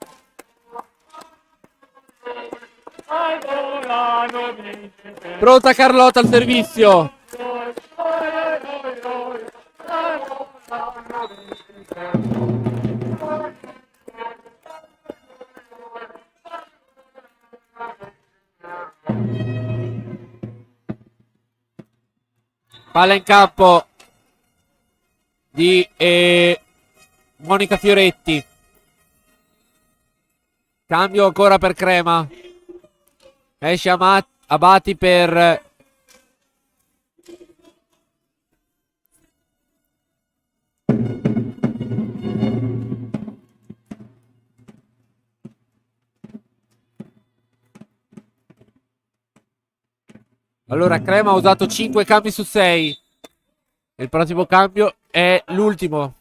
Pronta Carlotta al servizio. Palla in campo di Monica Fioretti. Cambio ancora per Crema. Esce Abati per allora Crema ha usato 5 cambi su 6. Il prossimo cambio è l'ultimo.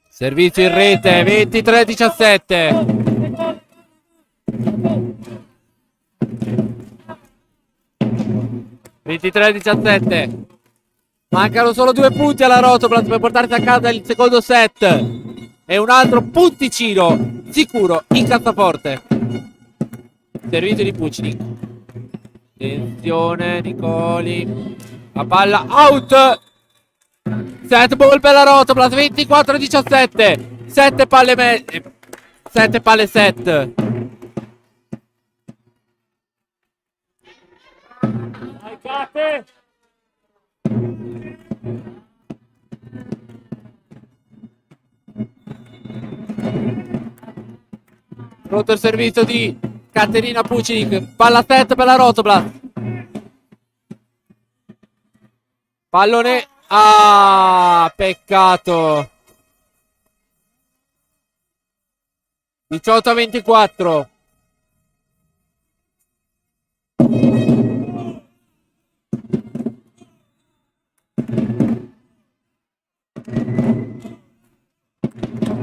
Servizio in rete. 23-17. 23-17. Mancano solo 2 punti alla Rotoblast per portarsi a casa il secondo set. E un altro punticino sicuro in cassaforte. Servizio di Puccini. Attenzione Nicoli. La palla out. Set ball per la Rotoblast. 24-17. 7 palle 7 palle set. Gate. Pronto il servizio di Caterina Pucinic. Palla set per la Rotoblast. Pallone. Ah, peccato. 18-24.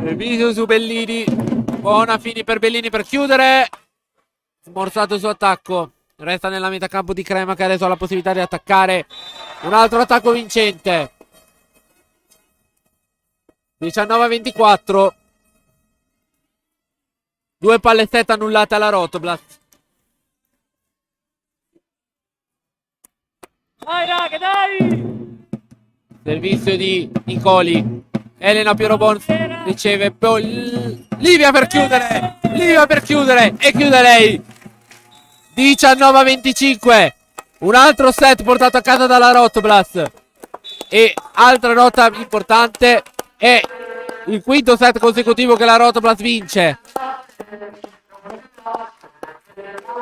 Servizio su Bellini. Buona fine per Bellini per chiudere. Smorzato il suo attacco. Resta nella metà campo di Crema, che adesso ha la possibilità di attaccare. Un altro attacco vincente. 19-24. 2 palle set annullate alla Rotoblast. Dai raga, dai! Servizio di Nicoli. Elena Pierobon riceve Livia per chiudere. Livia per chiudere. E chiude lei. 19-25. Un altro set portato a casa dalla Rotoblast. E altra nota importante, è il quinto set consecutivo che la Rotoblast vince.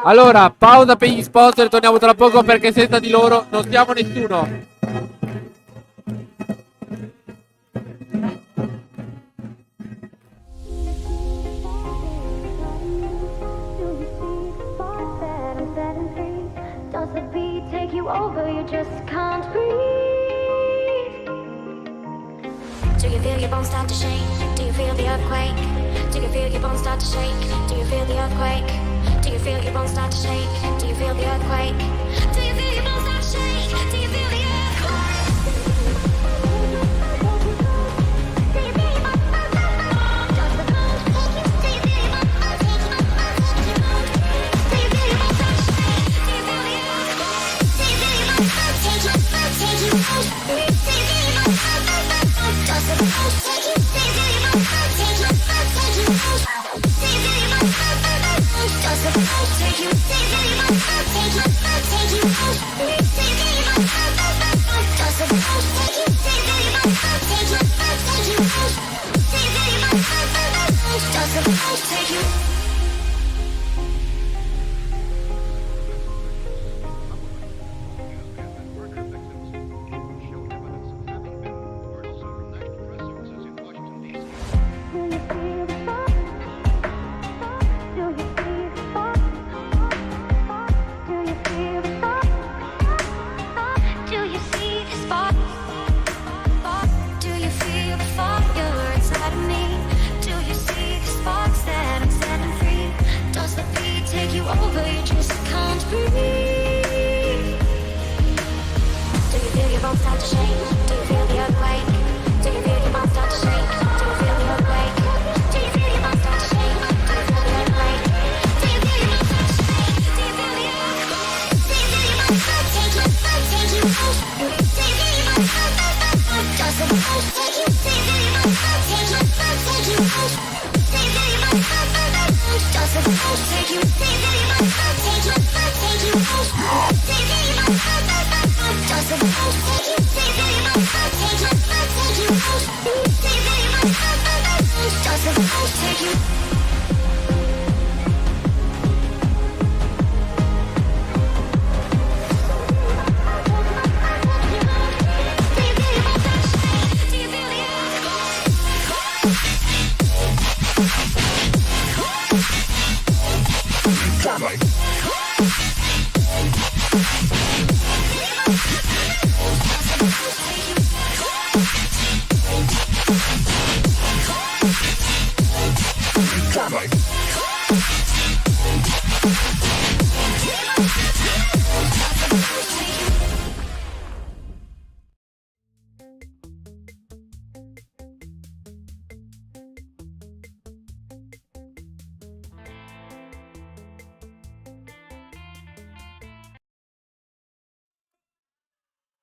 Allora, pausa per gli sponsor, torniamo tra poco perché senza di loro non siamo nessuno. Does the beat take you over? You just can't breathe. Do you feel your bones start to shake? Do you feel the earthquake? Do you feel your bones start to shake? Do you feel the earthquake? Do you feel your bones start to shake? Do you feel the earthquake?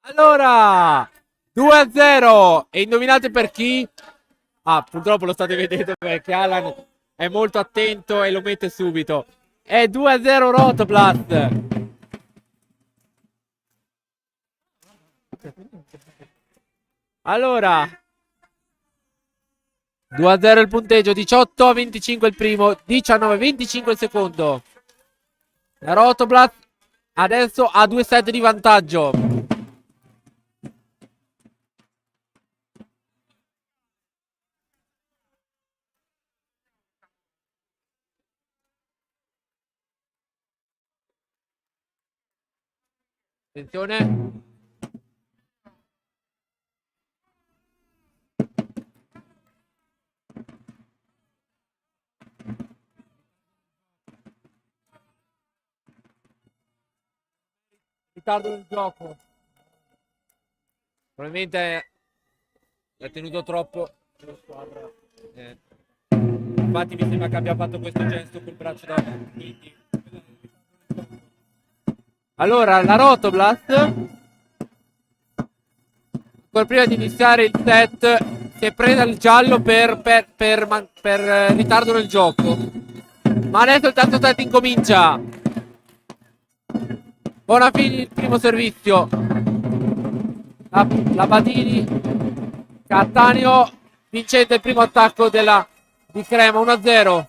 Allora, 2-0. E indovinate per chi? Ah, purtroppo lo state vedendo perché Alan è molto attento e lo mette subito. È 2-0 Rotblast. Allora, 2-0 il punteggio, 18-25 il primo, 19-25 il secondo. La Rotblast adesso ha 2 set di vantaggio. Attenzione. Ritardo del gioco. Probabilmente l'ha tenuto troppo. Infatti mi sembra che abbia fatto questo gesto col braccio davanti. Allora, la Rotoblast, ancora prima di iniziare il set, si è presa il giallo per ritardo nel gioco. Ma adesso il terzo set incomincia. Bonafini il primo servizio. La Badini. Cattaneo vincente il primo attacco di Crema 1-0.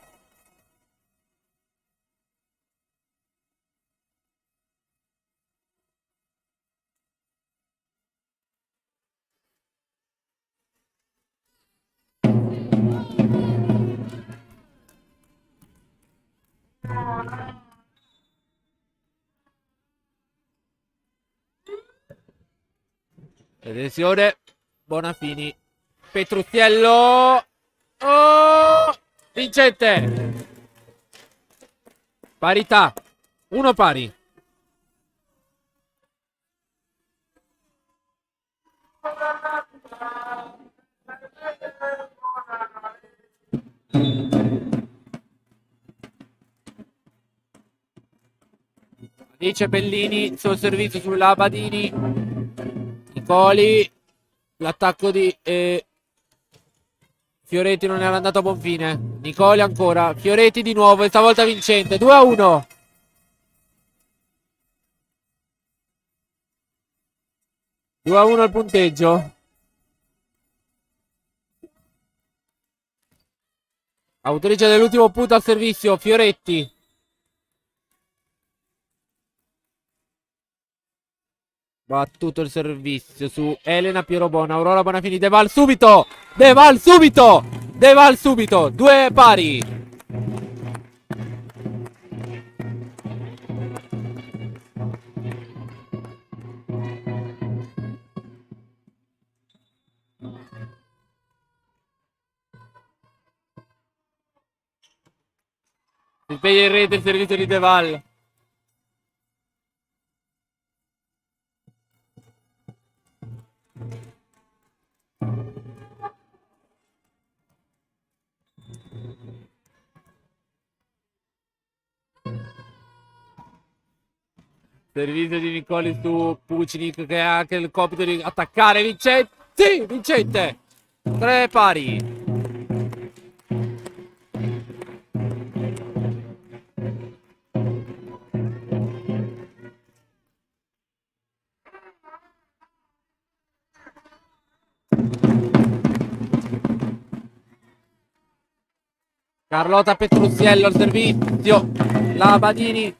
Attenzione, Bonafini, Petruziello, oh! Vincente, parità, 1 pari. Dice Bellini sul servizio sulla Badini. Nicoli, l'attacco di Fioretti non era andato a buon fine. Nicoli ancora, Fioretti di nuovo e stavolta vincente, 2-1. 2-1 il punteggio. Autrice dell'ultimo punto al servizio, Fioretti. Battuto il servizio su Elena Pierobona, Aurora Bonafini, De Val subito! De Val subito! De Val subito! 2 pari! Si sveglia in rete il servizio di De Val. Servizio di Nicoli su Pucinic che ha anche il compito di attaccare. Vincente! Sì, vincente! 3 pari. Carlotta Petruziello al servizio. La Badini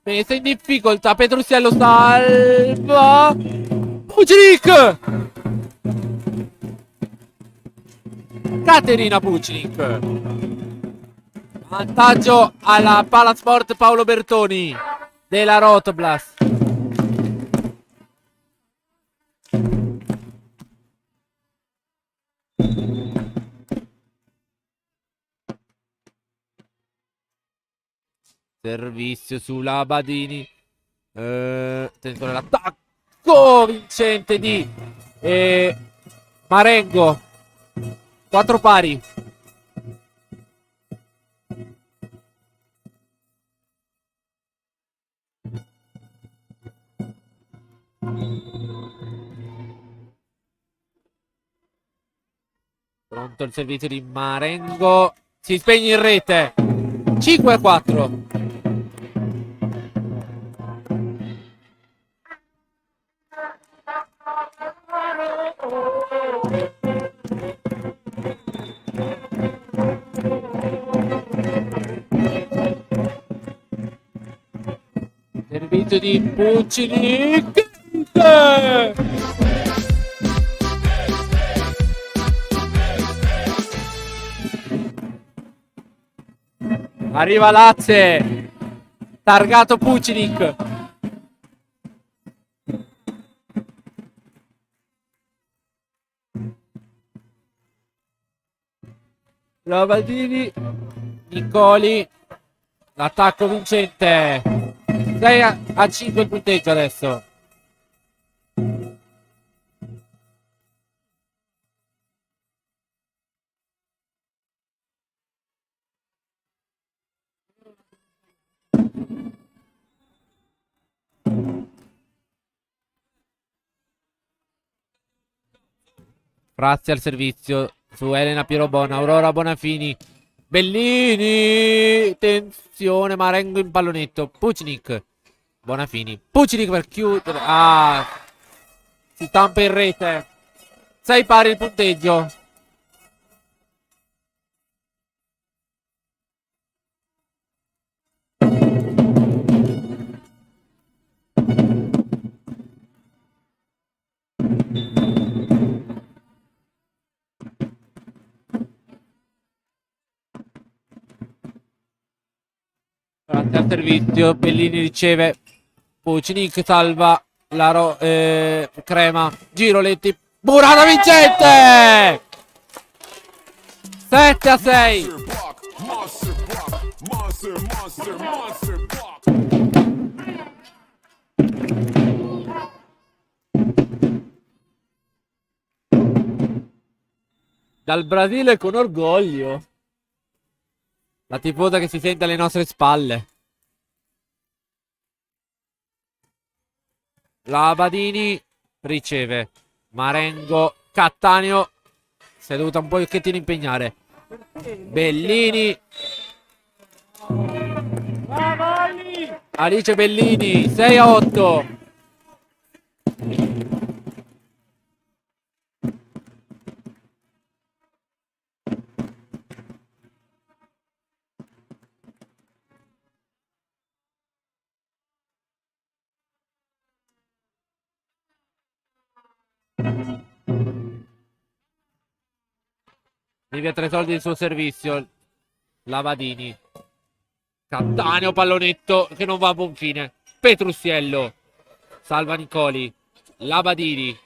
messa in difficoltà. Petruziello salva. Pucinic! Caterina Pucinic. Vantaggio alla Palasport Paolo Bertoni della Rotblast. Servizio sulla Badini. Attenzione all'attacco vincente di Marengo. 4 pari. Pronto il servizio di Marengo. Si spegne in rete. 5-4. Servizio di Puccinic. Arriva Lazze. Targato Puccinic. Lavadini. Nicoli. L'attacco vincente. 6-5 il punteggio adesso. Frazzi al servizio su Elena Pierobon, Aurora Bonafini, Bellini, tensione, Marengo in pallonetto, Puccinic, Bonafini, Puccinic per chiudere, si tampa in rete, 6 pari il punteggio. Frazzi al servizio, Bellini riceve, Puccinic salva la Crema, Giroletti, Murata vincente! 7-6. Dal Brasile con orgoglio. La tifosa che si sente alle nostre spalle. Labadini riceve. Marengo, Cattaneo si è dovuta un pochettino impegnare. Bellini. Alice Bellini, 6-8. Livia Tresoldi il suo servizio. Lavadini. Cattaneo, pallonetto che non va a buon fine. Petrusiello. Salva Nicoli. Labadini.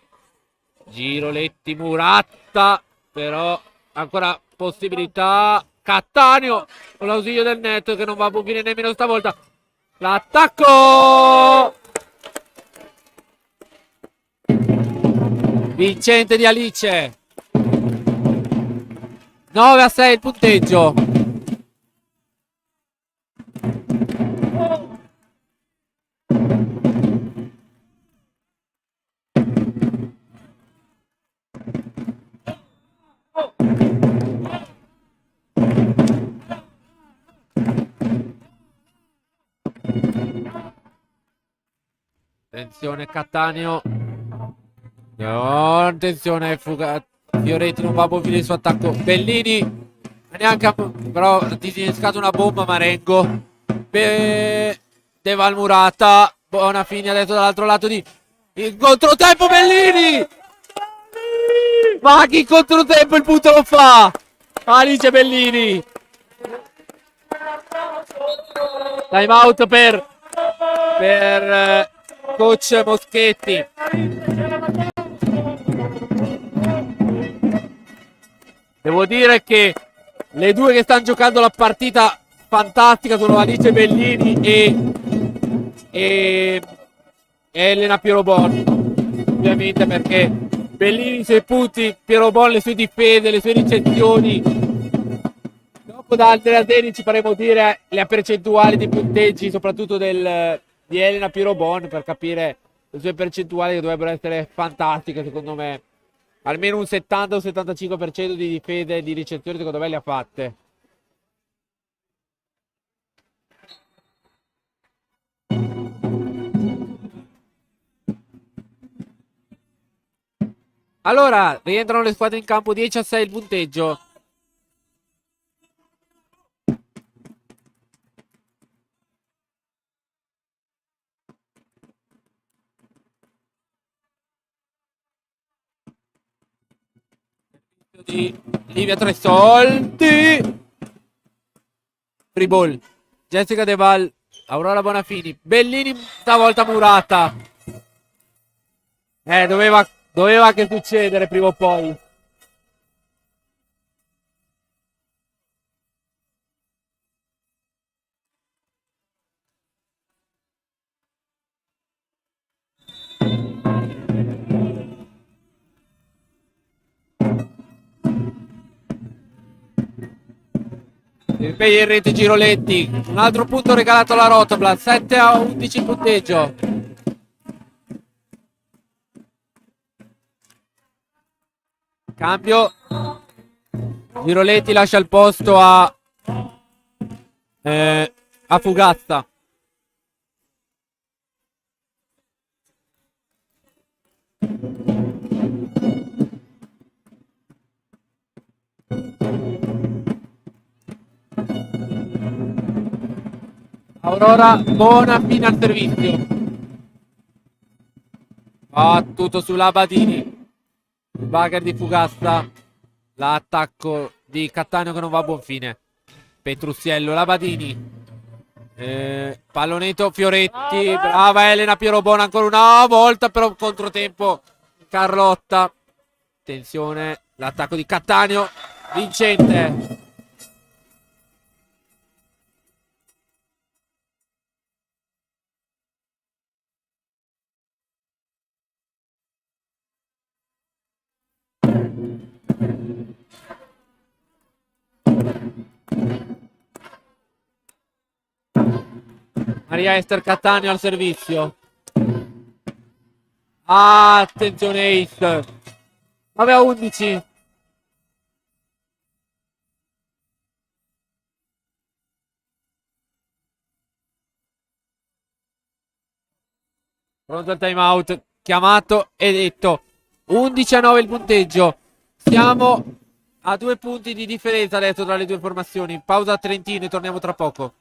Giroletti, Muratta. Però ancora possibilità. Cattaneo con l'ausilio del netto che non va a buon fine nemmeno stavolta. L'attacco vincente di Alice. 9-6 il punteggio. Attenzione Cattaneo. No, attenzione fuga. Fioretti non va a buon fine il suo attacco. Bellini neanche però ha disinnescato una bomba Marengo. De Valmurata. Bonafini adesso dall'altro lato di il controtempo. Bellini, ma chi controtempo il punto lo fa? Alice Bellini. Time out per coach Moschetti. Devo dire che le due che stanno giocando la partita fantastica sono Alice Bellini e Elena Pierobon. Ovviamente perché Bellini i suoi punti, Pierobon le sue difese, le sue ricezioni. Dopo da Andrea Zeni ci faremo dire le percentuali di punteggi, soprattutto di Elena Pierobon, per capire le sue percentuali che dovrebbero essere fantastiche secondo me. Almeno un 70-75% di difese e di ricezioni secondo me le ha fatte. Allora, rientrano le squadre in campo, 10-6 il punteggio. Di Livia Tresoldi. Free ball. Jessica De Val, Aurora Bonafini, Bellini, stavolta murata. Doveva anche succedere prima o poi. Per in rete Giroletti, un altro punto regalato alla Rotopla, 7-11 il punteggio. Cambio. Giroletti lascia il posto a Fugazza. Aurora buona fine al servizio. Battuto sulla Badini. Bagger di Fugazza. L'attacco di Cattaneo che non va a buon fine. Petrusiello, Labadini. Pallonetto Fioretti. Brava Elena Pierobona ancora una volta, però controtempo Carlotta. Attenzione, l'attacco di Cattaneo. Vincente. Maria Ester Cattaneo al servizio. Attenzione Ace. 9-11. Pronto al time out. Chiamato e detto. 11-9 il punteggio. Siamo a 2 punti di differenza adesso tra le due formazioni. Pausa a Trentino e torniamo tra poco.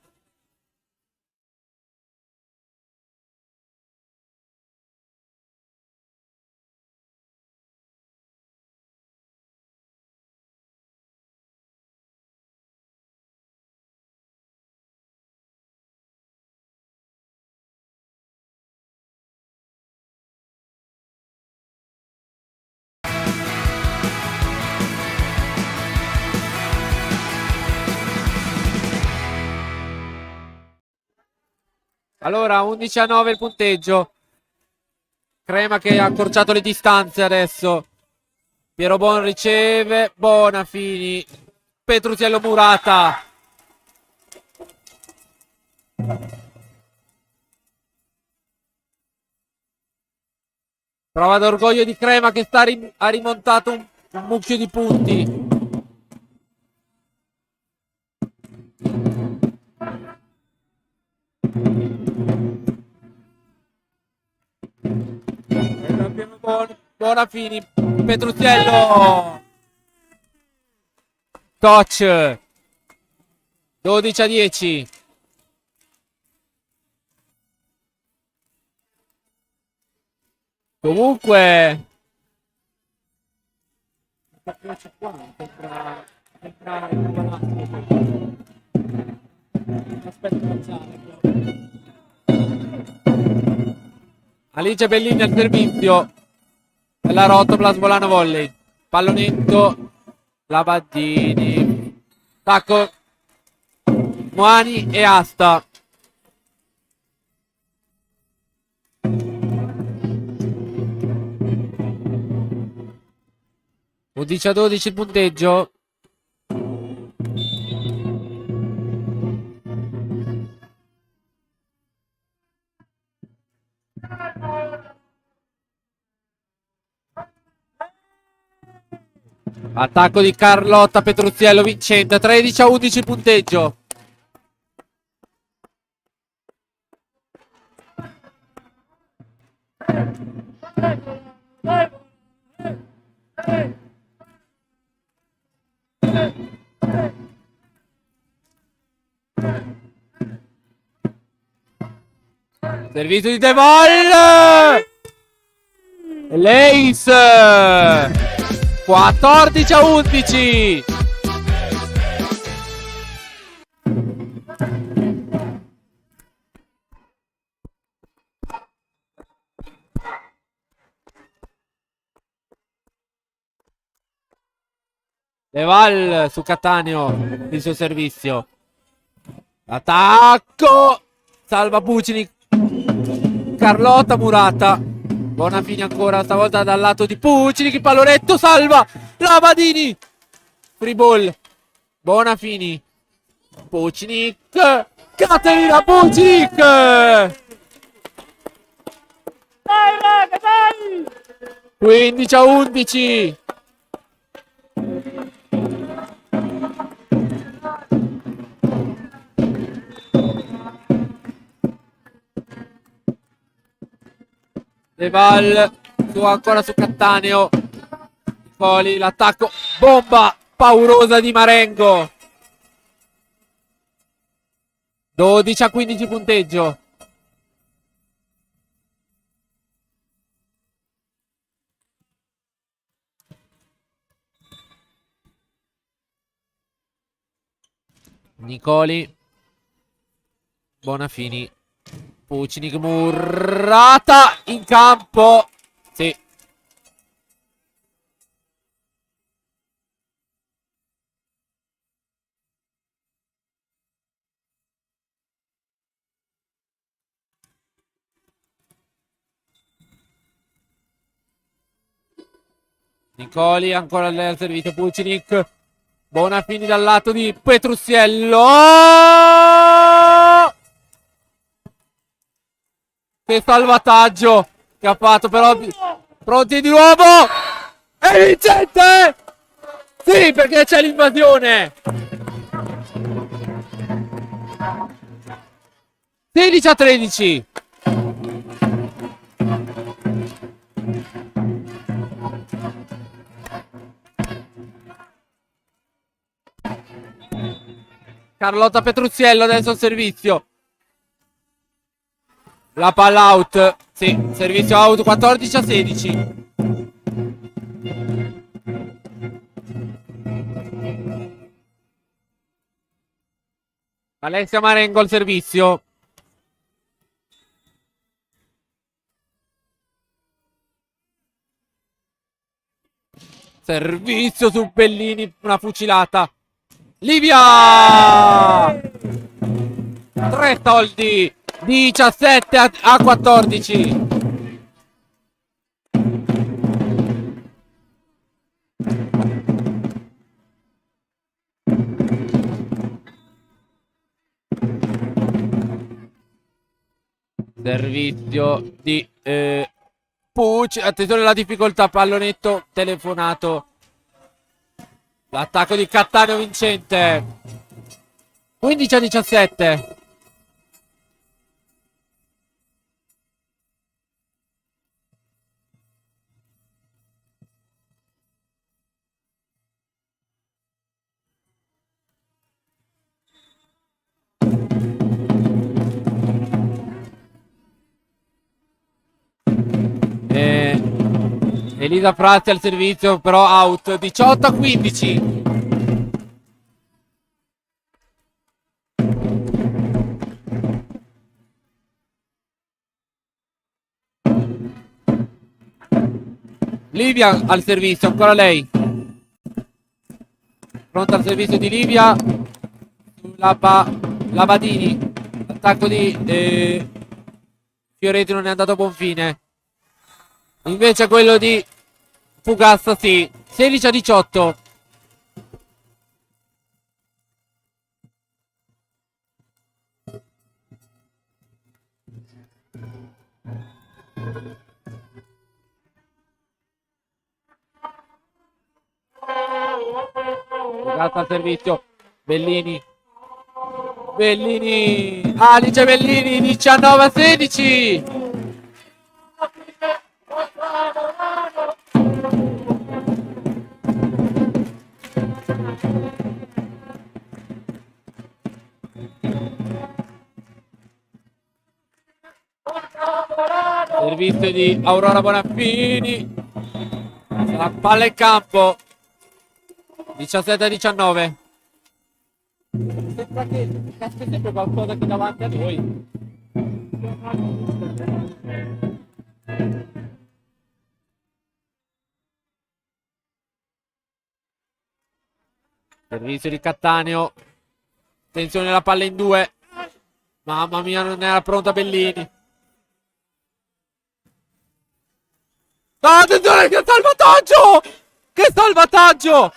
Allora, 11-9 il punteggio. Crema che ha accorciato le distanze adesso. Piero Bon riceve. Bonafini. Petrusiello murata. Prova d'orgoglio di Crema che ha rimontato un mucchio di punti. Bonafini, Petruziello, touch, 12-10. Comunque Alice Bellini al servizio della Rotopla Volano Volley. Pallonetto, Labadini, tacco, Moani e Asta. Un 11-12 il punteggio. Attacco di Carlotta Petruziello vincente. 13-11 punteggio. Servizio di De Vol. L'Ace 14-11. De Val su Cattaneo, il suo servizio. Attacco. Salva Pucini. Carlotta Murata. Buona fine ancora, stavolta dal lato di Pucini. Che pallonetto, salva Lavadini. Free ball. Buona fini. Pucinic. Caterina Pucinic. Dai, raga, dai! 15-11. De Val ancora su Cattaneo. Poli l'attacco, bomba paurosa di Marengo. 12-15 punteggio. Nicoli. Bonafini. Pucinic, Murata in campo. Sì. Nicoli ancora al servizio. Pucinic. Bonafini dal lato di Petruziello. Che salvataggio che ha fatto, però pronti di nuovo. E vincente! Sì, perché c'è l'invasione. 16-13. Carlotta Petruziello adesso al servizio. La palla out. Sì, servizio out 14-16. Alessia Marengo al servizio. Servizio su Bellini, una fucilata. Livia! 3 soldi. 17-14. Servizio di Pucci. Attenzione alla difficoltà. Pallonetto telefonato. L'attacco di Cattaneo vincente. 15-17. Elisa Frazzi al servizio, però out. 18-15. Livia al servizio, ancora lei. Pronta al servizio di Livia. Lavadini. Attacco di Fioretti non è andato a buon fine. Invece quello di Fugassa sì. 16-18. Ragazza al servizio. Bellini. Bellini. Alice Bellini, 19-16. Servizio di Aurora Bonaffini. La palla in campo. 17-19. Sembra che casca sempre qualcosa qui davanti a noi. Servizio di Cattaneo. Attenzione, la palla in due. Mamma mia, non era pronta Bellini. No, attenzione, che salvataggio! Che salvataggio!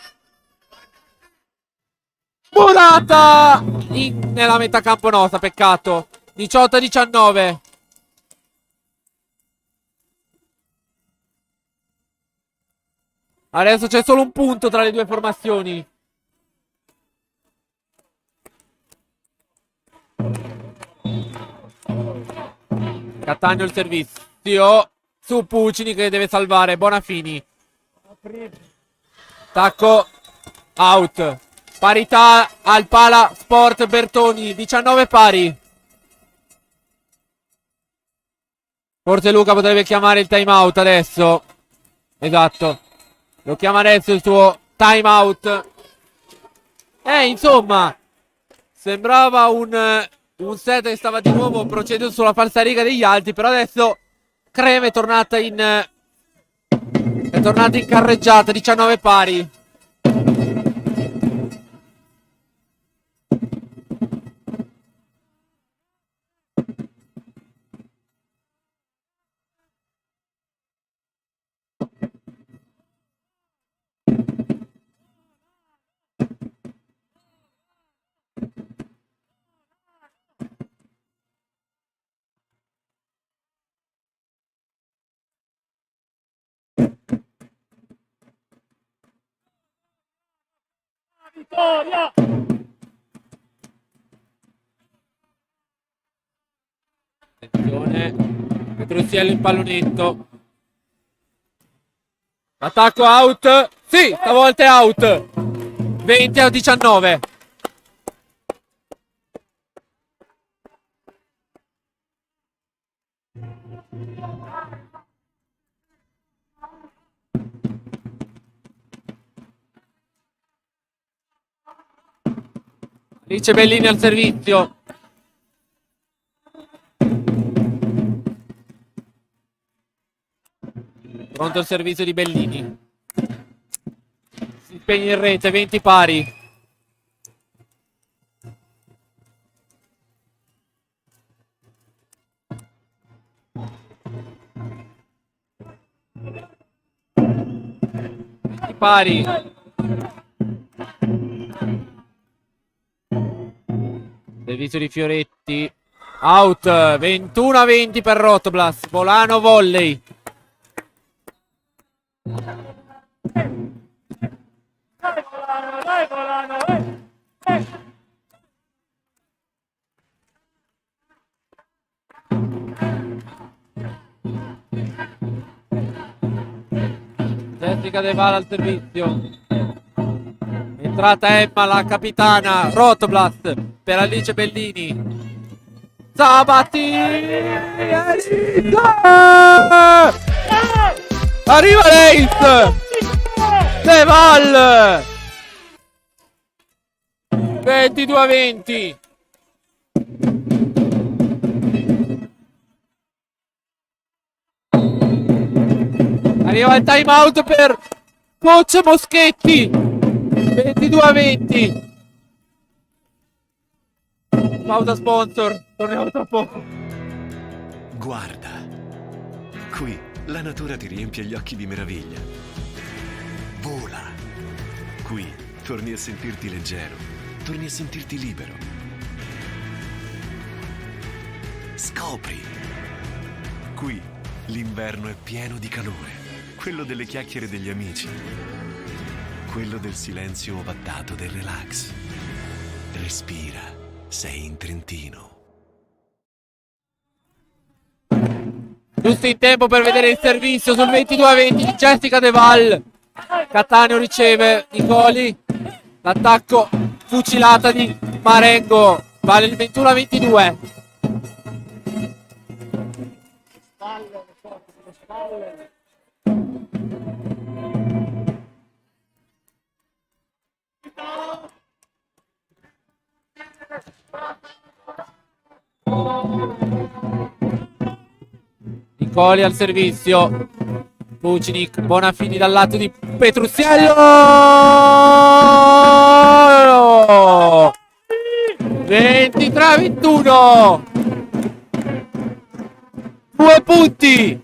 Morata! Nella metà campo nostra, peccato. 18-19. Adesso c'è solo un punto tra le due formazioni. Cattaneo il servizio. Su Pucini che deve salvare. Bonafini. Tacco. Out. Parità al Pala Sport Bertoni. 19 pari. Forse Luca potrebbe chiamare il time out adesso. Esatto. Lo chiama adesso il suo time out. Insomma. Sembrava un set che stava di nuovo procedendo sulla falsariga degli altri. Però adesso Crema è tornata in carreggiata. 19 pari. Vittoria! Attenzione. Petrucciello in pallonetto. Attacco out. Sì, stavolta è out. 20-19. Alice Bellini al servizio. Pronto il servizio di Bellini. Si impegna in rete, 20 pari. Pari. Servizio di Fioretti. Out. 21-20 per Rotoblas. Volano volley. Dai Volano, Jessica De Val al servizio. Entrata Emma, la capitana. Rotoblas per Alice Bellini. Sabati. Arriva l'Ace. De Val. 22-20. Arriva il time out per coach Moschetti. 22-20. Pausa sponsor. Torniamo tra poco. Guarda. Qui la natura ti riempie gli occhi di meraviglia. Vola. Qui torni a sentirti leggero. Torni a sentirti libero. Scopri. Qui l'inverno è pieno di calore. Quello delle chiacchiere degli amici. quello del silenzio ovattato, del relax. Respira, sei in Trentino. Giusto in tempo per vedere il servizio sul 22-20 di Jessica De Val. Cattaneo riceve Nicoli. L'attacco fucilata di Marengo. Vale il 21-22. Spalle, forte, sulle spalle. Nicoli al servizio. Vucinic, Bonafini dal lato di Petruzzello. 23-21. 2 punti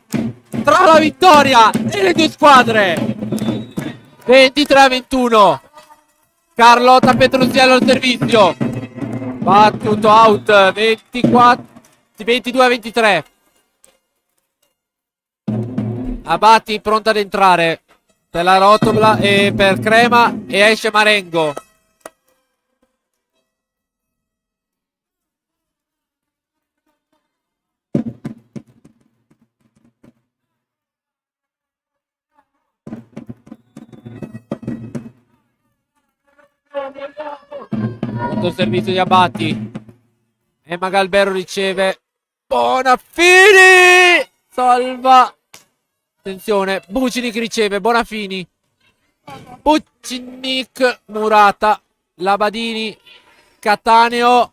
tra la vittoria e le due squadre. 23-21. Carlotta Petruzzello al servizio. Battuto out. 22-23. Abati pronto ad entrare per la Rotobla e per Crema, e esce Marengo. Pronto il servizio di Abati. Emma Galbero riceve. Bonafini salva. Attenzione, Vucinic riceve, Bonafini. Vucinic, Murata, Labadini, Cattaneo.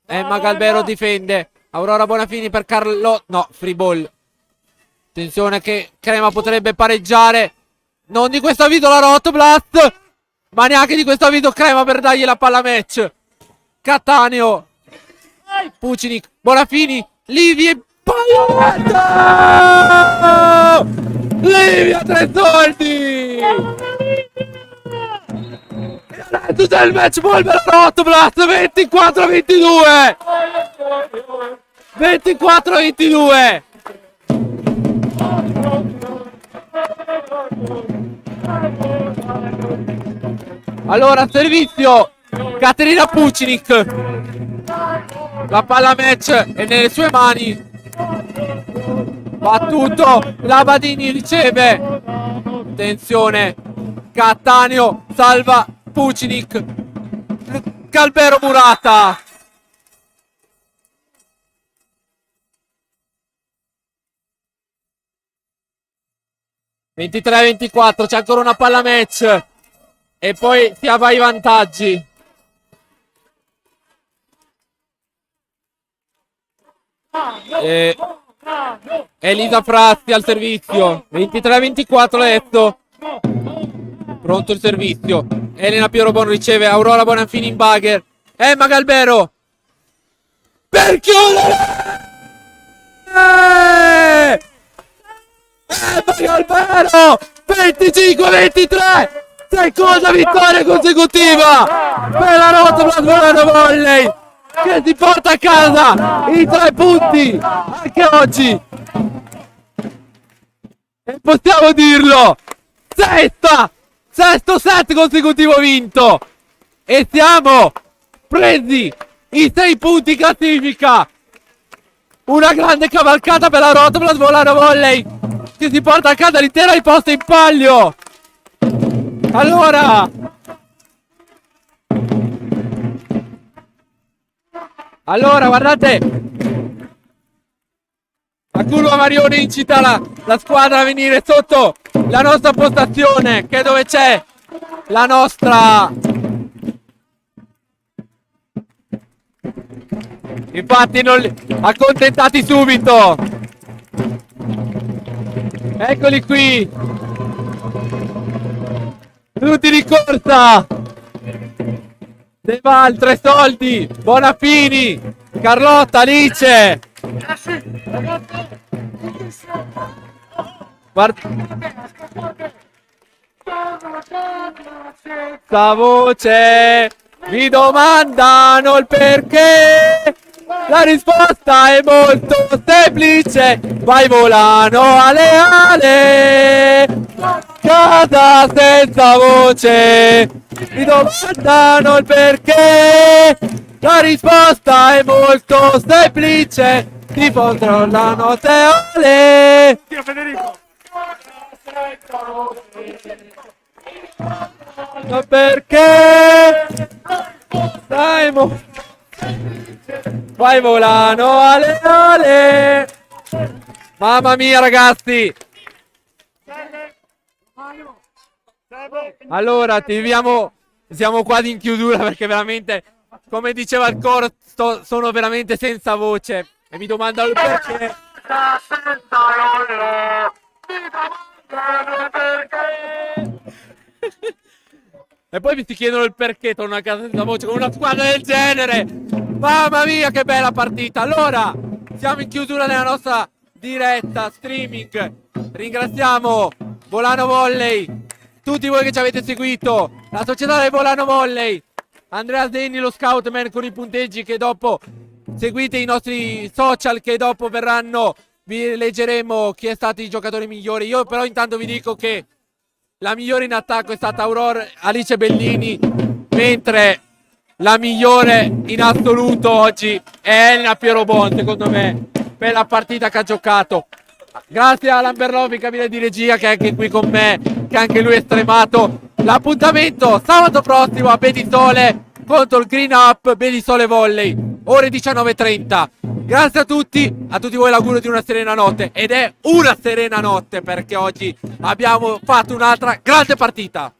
Emma Galbero difende. Aurora Bonafini per Carlo. No, free ball. Attenzione che Crema potrebbe pareggiare. Non di questo avviso la Rotoblast, ma neanche di questo avviso Crema per dargli la palla match. Cattaneo. Vucinic, Bonafini, Livi. Palletta! Livia 3 soldi! E adesso c'è il match ball per Rotoblast. 24-22. 24-22. Allora, servizio Caterina Vucinic. La palla match è nelle sue mani. Battuto, Labadini riceve. Attenzione, Cattaneo salva Vucinic. Galbero Murata. (23-24), c'è ancora una palla match e poi si va ai vantaggi. Elisa Frassi al servizio. 23-24 adesso. Pronto il servizio. Elena Pierobon riceve. Aurora Bonafini in bagger. Emma Galbero per chiudere. Emma Galbero 25-23. Seconda vittoria consecutiva per la Rotoblast Volano Volley, che si porta a casa i 3 punti anche oggi. E possiamo dirlo, sesto set consecutivo vinto, e siamo presi i 6 punti in classifica. Una grande cavalcata per la Rotoblast Volano Volley, che si porta a casa l'intera riposta in palio. Allora, guardate, la curva Marione incita la squadra a venire sotto la nostra postazione, che è dove c'è la nostra. Infatti non li accontentati subito. Eccoli qui, tutti di corsa. De Val, 3 soldi, Bonafini, Carlotta, Alice. Questa voce vi domandano il perché. La risposta è molto semplice. Vai Volano, ale ale. casa senza voce, mi domandano il perché, la risposta è molto semplice, tifoso la notte ole. Dio Federico. Ma perché? Dai, vai volano, ale ale. Mamma mia ragazzi. Allora, ti inviamo, siamo quasi in chiusura perché veramente, come diceva il coro, sono veramente senza voce e mi domandano il perché. E poi mi si chiedono il perché torno a casa senza voce con una squadra del genere. Mamma mia che bella partita. Allora, siamo in chiusura della nostra diretta streaming. Ringraziamo Volano Volley, tutti voi che ci avete seguito, la società del Volano Volley, Andrea Zenni, lo scoutman con i punteggi che dopo seguite i nostri social che dopo verranno, vi leggeremo chi è stato i giocatori migliori. Io però intanto vi dico che la migliore in attacco è stata Aurora Alice Bellini, mentre la migliore in assoluto oggi è Elena Pierobon, secondo me, per la partita che ha giocato. Grazie a Lamberlovi, cabina di regia, che è anche qui con me, che anche lui è stremato. L'appuntamento sabato prossimo a Bedisole contro il Green Up Bedisole Volley, ore 19:30. Grazie a tutti voi l'augurio di una serena notte, ed è una serena notte perché oggi abbiamo fatto un'altra grande partita.